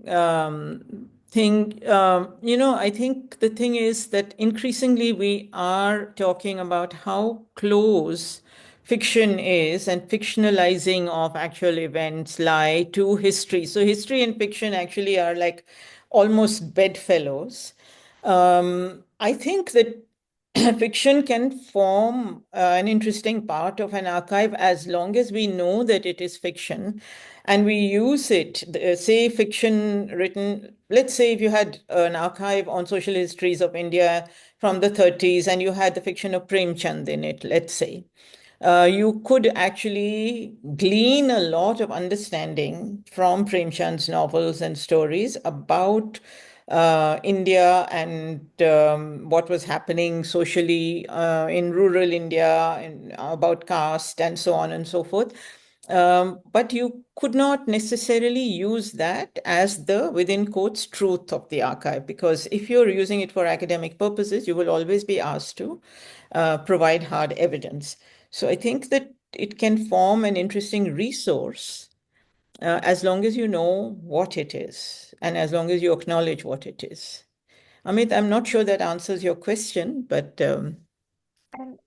thing. I think the thing is that increasingly we are talking about how close fiction is and fictionalizing of actual events lie to history. So history and fiction actually are like almost bedfellows. I think that fiction can form an interesting part of an archive as long as we know that it is fiction and we use it. Say fiction written, let's say if you had an archive on social histories of India from the 30s and you had the fiction of Premchand in it, let's say. You could actually glean a lot of understanding from Premchand's novels and stories about India and what was happening socially in rural India and about caste and so on and so forth. But you could not necessarily use that as the, within quotes, truth of the archive, because if you're using it for academic purposes, you will always be asked to provide hard evidence. So I think that it can form an interesting resource as long as you know what it is and as long as you acknowledge what it is. Amit, I'm not sure that answers your question, but And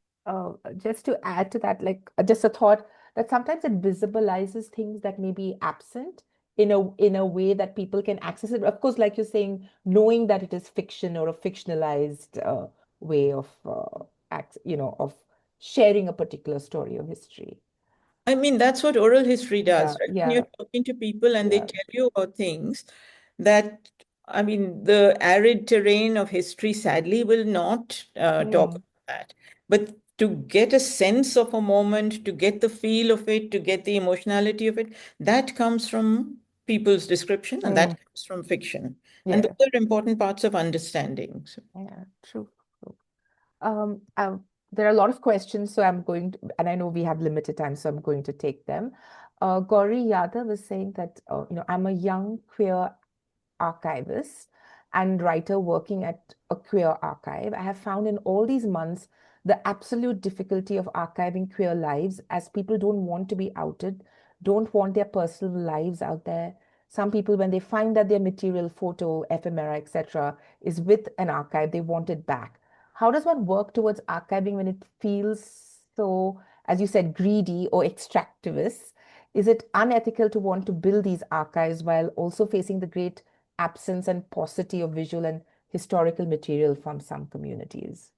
just to add to that, like just a thought that sometimes it visibilizes things that may be absent in a way that people can access it. Of course, like you're saying, knowing that it is fiction or a fictionalized way of of sharing a particular story or history. I mean, that's what oral history does, Yeah, right? When yeah, you're talking to people and they yeah. tell you about things that, I mean, the arid terrain of history sadly will not talk Mm, about that. But to get a sense of a moment, to get the feel of it, to get the emotionality of it, that comes from people's description and that mm, comes from fiction. And yeah, those are important parts of understanding. So, yeah, true. True. There are a lot of questions, so I'm going to, and I know we have limited time, so I'm going to take them. Gauri Yadav was saying that, I'm a young queer archivist and writer working at a queer archive. I have found in all these months the absolute difficulty of archiving queer lives, as people don't want to be outed, don't want their personal lives out there. Some people, when they find that their material, photo, ephemera, etc., is with an archive, they want it back. How does one work towards archiving when it feels so, as you said, greedy or extractivist? Is it unethical to want to build these archives while also facing the great absence and paucity of visual and historical material from some communities?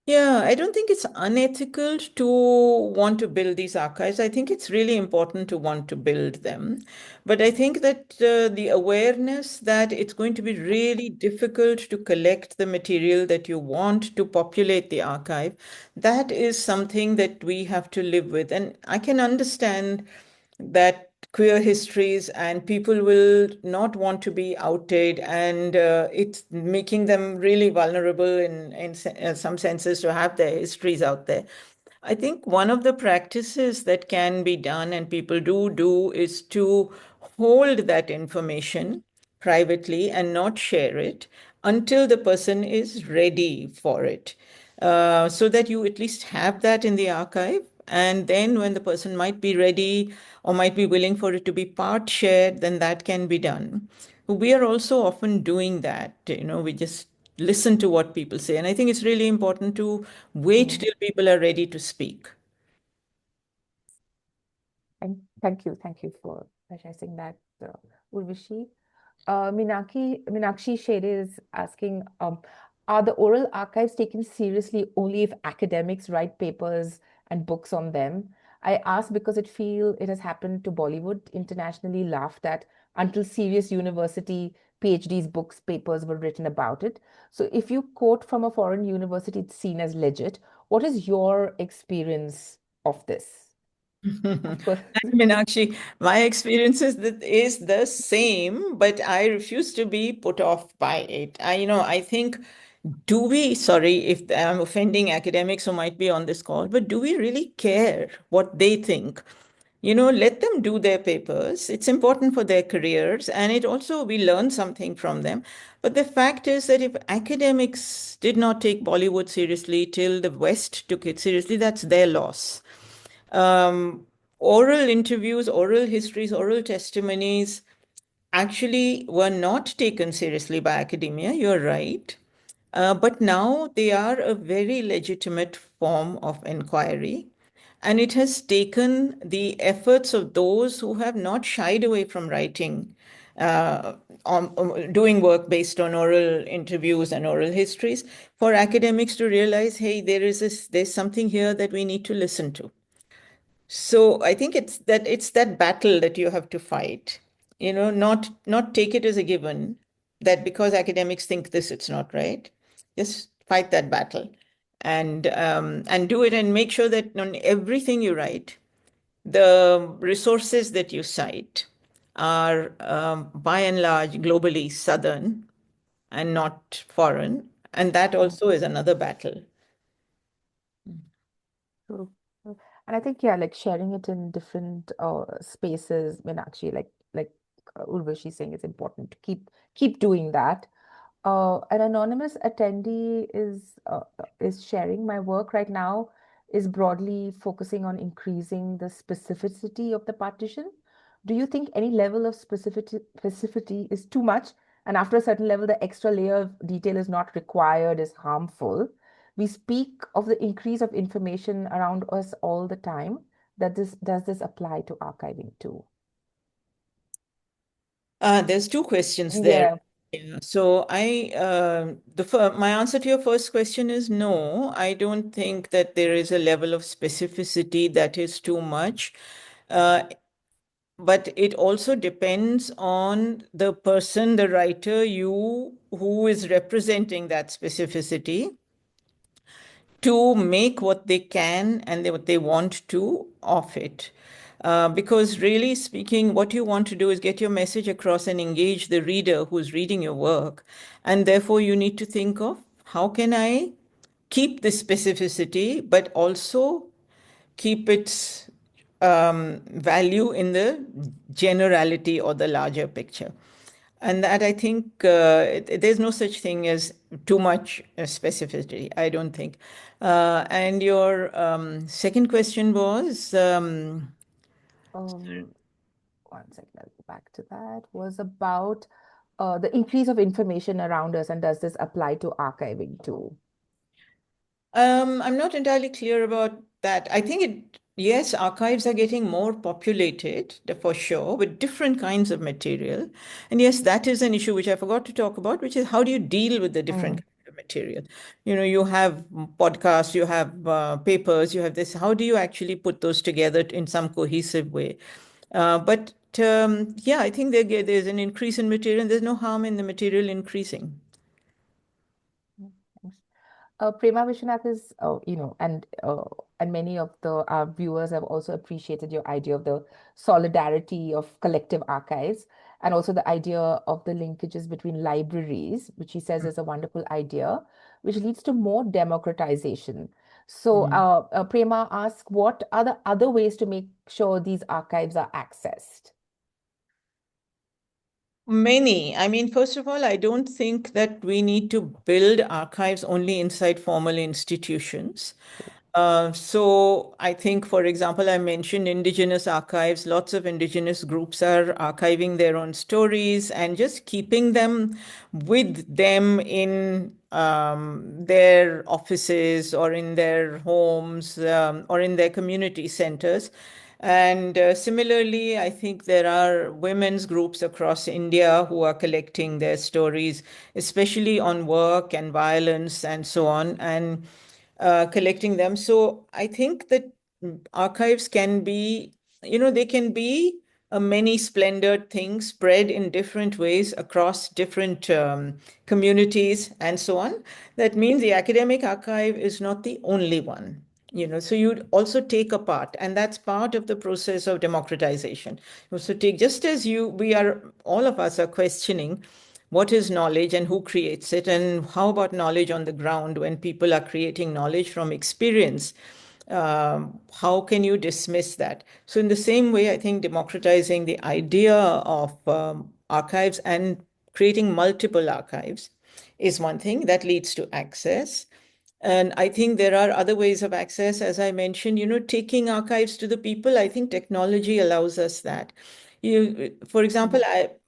yeah, I don't think it's unethical to want to build these archives. I think it's really important to want to build them. But I think that the awareness that it's going to be really difficult to collect the material that you want to populate the archive, that is something that we have to live with. And I can understand that queer histories and people will not want to be outed, and it's making them really vulnerable in some senses to have their histories out there. I think one of the practices that can be done and people do is to hold that information privately and not share it until the person is ready for it, so that you at least have that in the archive. And then when the person might be ready or might be willing for it to be part shared, then that can be done. We are also often doing that. We just listen to what people say. And I think it's really important to wait Mm. till people are ready to speak. And thank you for addressing that, Urvashi. Meenakshi Shere is asking, are the oral archives taken seriously only if academics write papers and books on them? I ask because it has happened to Bollywood, internationally laughed at until serious university PhDs, books, papers were written about it. So if you quote from a foreign university, it's seen as legit. What is your experience of this? Of course. Meenakshi, my experience is the same, but I refuse to be put off by it. I think, sorry if I'm offending academics who might be on this call, but do we really care what they think? Let them do their papers. It's important for their careers, and it also, we learn something from them. But the fact is that if academics did not take Bollywood seriously till the West took it seriously, that's their loss. um, Oral interviews, oral histories, oral testimonies actually were not taken seriously by academia, you're right. But now they are a very legitimate form of inquiry. And it has taken the efforts of those who have not shied away from writing, uh, doing work based on oral interviews and oral histories, for academics to realize, hey, there's something here that we need to listen to. So I think it's that battle that you have to fight. Not take it as a given that because academics think this, it's not right. Just fight that battle, and do it, and make sure that on everything you write, the resources that you cite are by and large globally southern and not foreign, and that also is another battle. True. True. And I think, yeah, like sharing it in different spaces, when actually, Urvashi saying, it's important to keep doing that. An anonymous attendee is sharing, my work right now is broadly focusing on increasing the specificity of the partition. Do you think any level of specificity is too much? And after a certain level, the extra layer of detail is not required, is harmful. We speak of the increase of information around us all the time. Does this apply to archiving too? There's two questions there. Yeah. Yeah. So my answer to your first question is no. I don't think that there is a level of specificity that is too much. Uh, but it also depends on the person, the writer, you who is representing that specificity to make what they can and what they want to of it. Because really speaking, what you want to do is get your message across and engage the reader who's reading your work. And therefore, you need to think of how can I keep this specificity, but also keep its value in the generality or the larger picture. And that I think there's no such thing as too much specificity, I don't think. And your second question was Um, One second, I'll go back to that. Was about the increase of information around us, and does this apply to archiving too? I'm not entirely clear about that. I think yes, archives are getting more populated for sure with different kinds of material. And yes, that is an issue which I forgot to talk about, which is how do you deal with the different Mm. kinds of material? You have podcasts, you have papers, you have this. How do you actually put those together in some cohesive way? But yeah, I think there's an increase in material, and there's no harm in the material increasing. Thanks. Prema Vishwanath is, and many of the our viewers have also appreciated your idea of the solidarity of collective archives, and also the idea of the linkages between libraries, which he says is a wonderful idea, which leads to more democratization. So, Mm. Prema asks, what are the other ways to make sure these archives are accessed? Many. I mean, first of all, I don't think that we need to build archives only inside formal institutions. So I think, for example, I mentioned indigenous archives. Lots of indigenous groups are archiving their own stories and just keeping them with them in their offices or in their homes or in their community centers. And similarly, I think there are women's groups across India who are collecting their stories, especially on work and violence and so on. And collecting them. So I think that archives can be, they can be a many splendored thing spread in different ways across different communities and so on. That means the academic archive is not the only one. So you'd also take a part, and that's part of the process of democratization. So take just as all of us are questioning what is knowledge and who creates it, and how about knowledge on the ground when people are creating knowledge from experience. How can you dismiss that? So in the same way, I think democratizing the idea of archives and creating multiple archives is one thing that leads to access. And I think there are other ways of access, as I mentioned, taking archives to the people. I think technology allows us that. For example,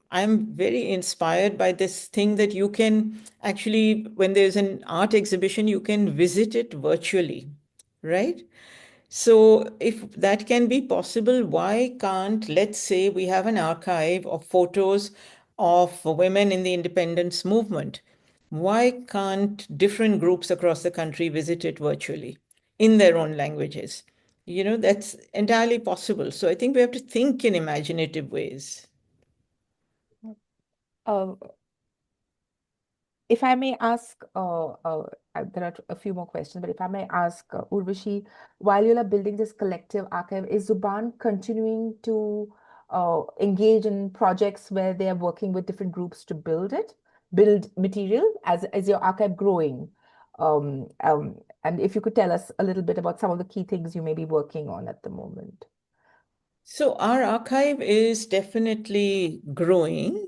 I'm very inspired by this thing that you can actually, when there's an art exhibition, you can visit it virtually, right? So if that can be possible, why can't, let's say, we have an archive of photos of women in the independence movement? Why can't different groups across the country visit it virtually in their own languages? That's entirely possible. So I think we have to think in imaginative ways. Uh, If I may ask, there are a few more questions, but if I may ask, Urvashi, while you are building this collective archive, is Zubaan continuing to engage in projects where they are working with different groups to build material as your archive growing? And if you could tell us a little bit about some of the key things you may be working on at the moment. So our archive is definitely growing.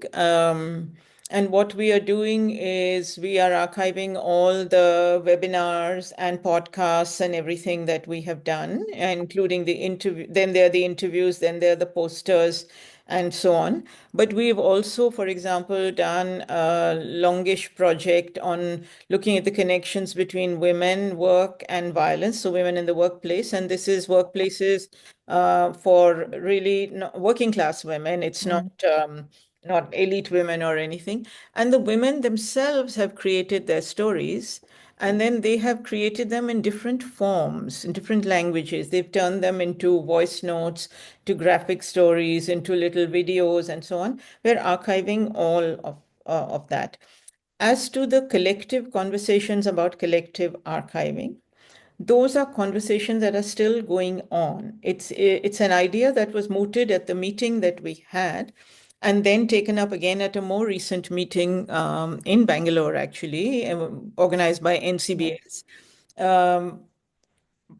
And what we are doing is we are archiving all the webinars and podcasts and everything that we have done, including the interview. Then there are the interviews, then there are the posters, and so on. But we've also, for example, done a longish project on looking at the connections between women, work, and violence. So women in the workplace. And this is workplaces for really working class women. It's not not elite women or anything. And the women themselves have created their stories, and then they have created them in different forms, in different languages. They've turned them into voice notes, to graphic stories, into little videos, and so on. We're archiving all of that. As to the collective conversations about collective archiving, those are conversations that are still going on. It's an idea that was mooted at the meeting that we had, and then taken up again at a more recent meeting in Bangalore, actually, organized by NCBS. Um,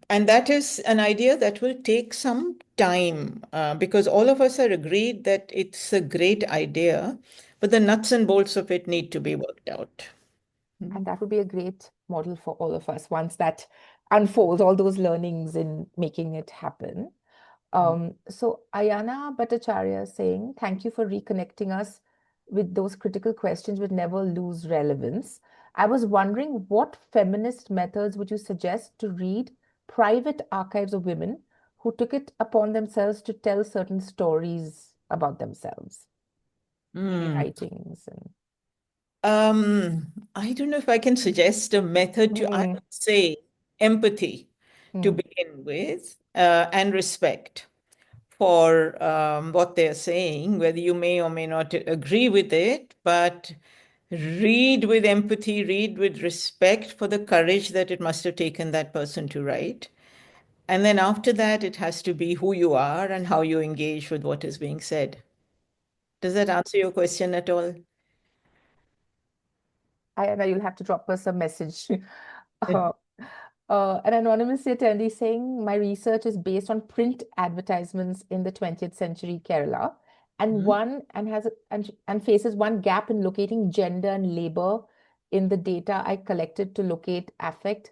and that is an idea that will take some time because all of us are agreed that it's a great idea, but the nuts and bolts of it need to be worked out. And that would be a great model for all of us once that unfolds, all those learnings in making it happen. So Ayana Bhattacharya is saying, thank you for reconnecting us with those critical questions which never lose relevance. I was wondering what feminist methods would you suggest to read private archives of women who took it upon themselves to tell certain stories about themselves, maybe Mm. writings and I don't know if I can suggest a method to, I mm, would say empathy to mm. begin with, and respect for what they're saying, whether you may or may not agree with it, but read with empathy, read with respect for the courage that it must have taken that person to write. And then after that, it has to be who you are and how you engage with what is being said. Does that answer your question at all? Ayana, you'll have to drop us a message. Uh, an anonymous attendee saying, my research is based on print advertisements in the 20th century Kerala, and Mhm. and faces one gap in locating gender and labor in the data I collected to locate affect.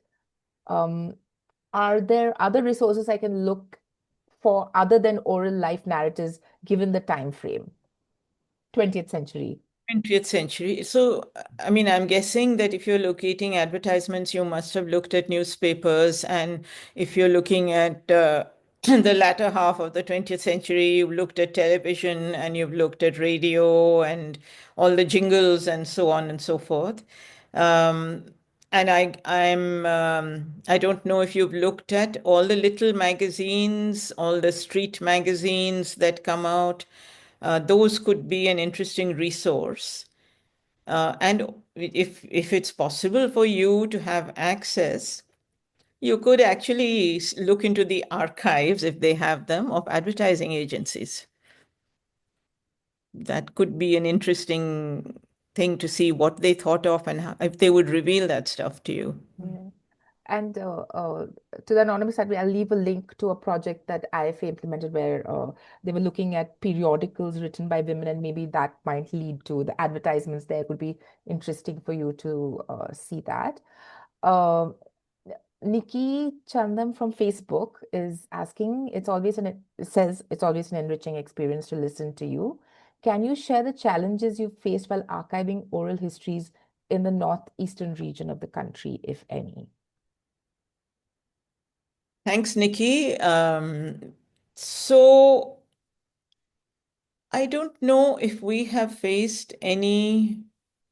Um, are there other resources I can look for other than oral life narratives given the time frame? 20th century. 20th century. So, I mean, I'm guessing that if you're locating advertisements, you must have looked at newspapers. And if you're looking at the latter half of the 20th century, you've looked at television and you've looked at radio and all the jingles and so on and so forth. Um, and I don't know if you've looked at all the little magazines, all the street magazines that come out. Those could be an interesting resource. And if it's possible for you to have access, you could actually look into the archives, if they have them, of advertising agencies. That could be an interesting thing to see what they thought of and how, if they would reveal that stuff to you. Yeah. And to the anonymous side, I'll leave a link to a project that IFA implemented where they were looking at periodicals written by women, and maybe that might lead to the advertisements there. It would be interesting for you to see that. Uh, Nikki Chandam from Facebook is asking, it says it's always an enriching experience to listen to you. Can you share the challenges you faced while archiving oral histories in the northeastern region of the country, if any? Thanks, Nikki. So I don't know if we have faced any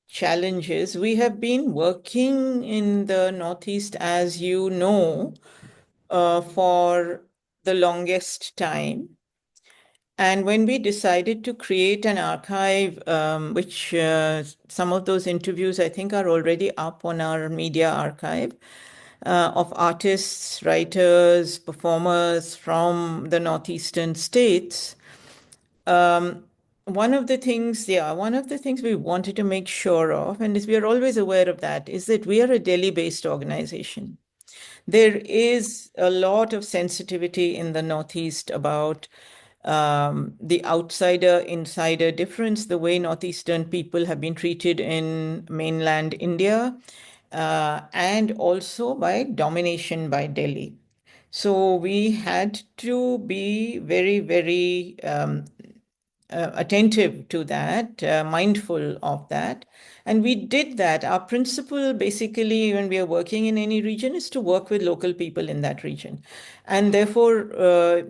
challenges. We have been working in the Northeast, as you know, for the longest time. And when we decided to create an archive, which some of those interviews I think are already up on our media archive, of artists, writers, performers from the Northeastern states, um, one of the things we wanted to make sure of, and we are always aware of that, is that we are a Delhi-based organization. There is a lot of sensitivity in the Northeast about the outsider-insider difference, the way Northeastern people have been treated in mainland India, and also by domination by Delhi. So we had to be very, very attentive to that, mindful of that. And we did that. Our principle, basically, when we are working in any region, is to work with local people in that region. And therefore,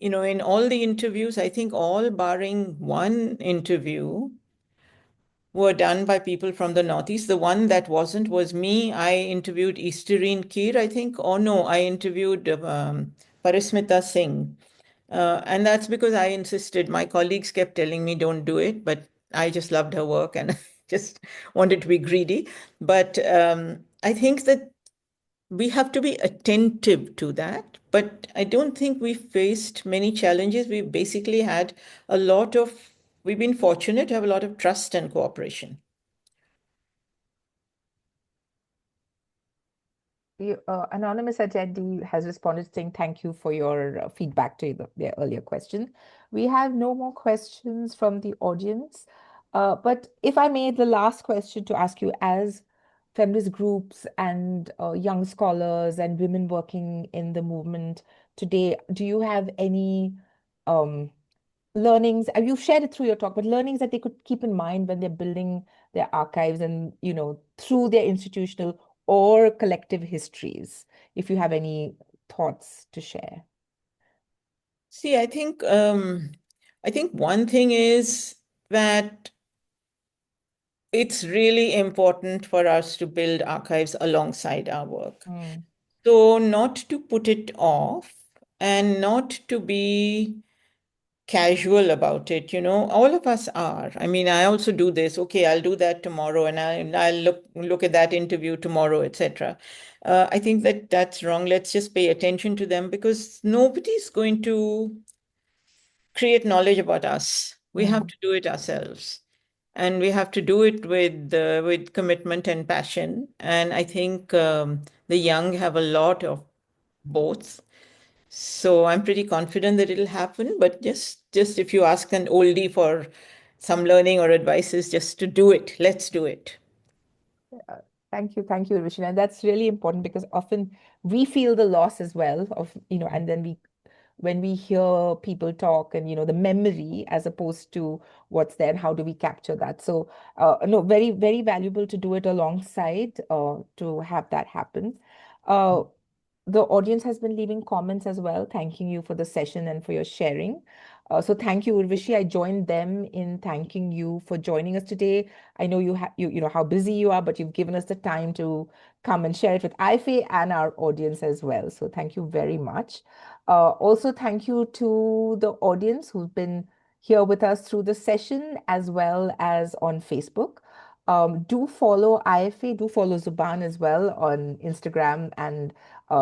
in all the interviews, I think all barring one interview were done by people from the Northeast. The one that wasn't was me. I interviewed Eastereen Keir, I think. Or no, I interviewed Parismita Singh. And that's because I insisted. My colleagues kept telling me, don't do it, but I just loved her work and just wanted to be greedy. But I think that we have to be attentive to that. But I don't think we faced many challenges. We basically had we've been fortunate to have a lot of trust and cooperation. Anonymous Attendee has responded saying thank you for your feedback to their earlier question. We have no more questions from the audience. But if I may, the last question to ask you, as feminist groups and young scholars and women working in the movement today, do you have any um, learnings, you've shared it through your talk, but learnings that they could keep in mind when they're building their archives and, through their institutional or collective histories, if you have any thoughts to share? See, I think one thing is that it's really important for us to build archives alongside our work. Mm, So not to put it off and not to be casual about it. All of us are. I mean, I also do this. Okay, I'll do that tomorrow, and I'll look at that interview tomorrow, etc. I think that that's wrong. Let's just pay attention to them, because nobody's going to create knowledge about us. We have mm. to do it ourselves, and we have to do it with commitment and passion. And I think the young have a lot of both. So I'm pretty confident that it'll happen. But just if you ask an oldie for some learning or advice, is just to do it. Let's do it. Uh, Thank you, Urvashi. And that's really important because often we feel the loss as well of, and then when we hear people talk and, the memory as opposed to what's there and how do we capture that. So, no, very, very valuable to do it alongside to have that happen. Uh, the audience has been leaving comments as well, thanking you for the session and for your sharing. So thank you, Urvashi. I joined them in thanking you for joining us today. I know you know how busy you are, but you've given us the time to come and share it with IFE and our audience as well. So thank you very much. Also, thank you to the audience who've been here with us through the session as well as on Facebook. Do follow IFA, do follow Zubaan as well on Instagram and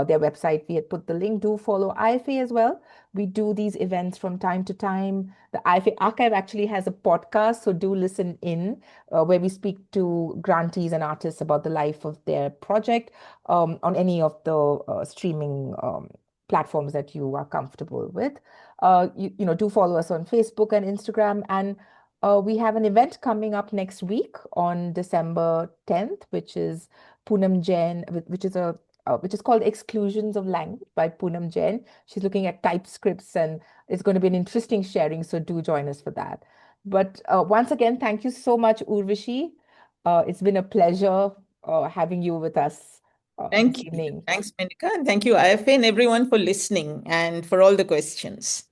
their website. We had put the link. Do follow IFA as well. We do these events from time to time. The IFA archive actually has a podcast, so do listen in where we speak to grantees and artists about the life of their project on any of the streaming platforms that you are comfortable with. Do follow us on Facebook and Instagram. And we have an event coming up next week on December 10th, which is Poonam Jain, which is called Exclusions of Language by Poonam Jain. She's looking at typescripts, and it's going to be an interesting sharing. So do join us for that. But once again, thank you so much, Urvashi. It's been a pleasure having you with us this Thank you. evening. Thanks, Menika. And thank you, IFA, and everyone for listening and for all the questions.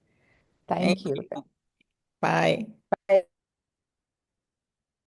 Thank Thank you. you. Bye. Bye.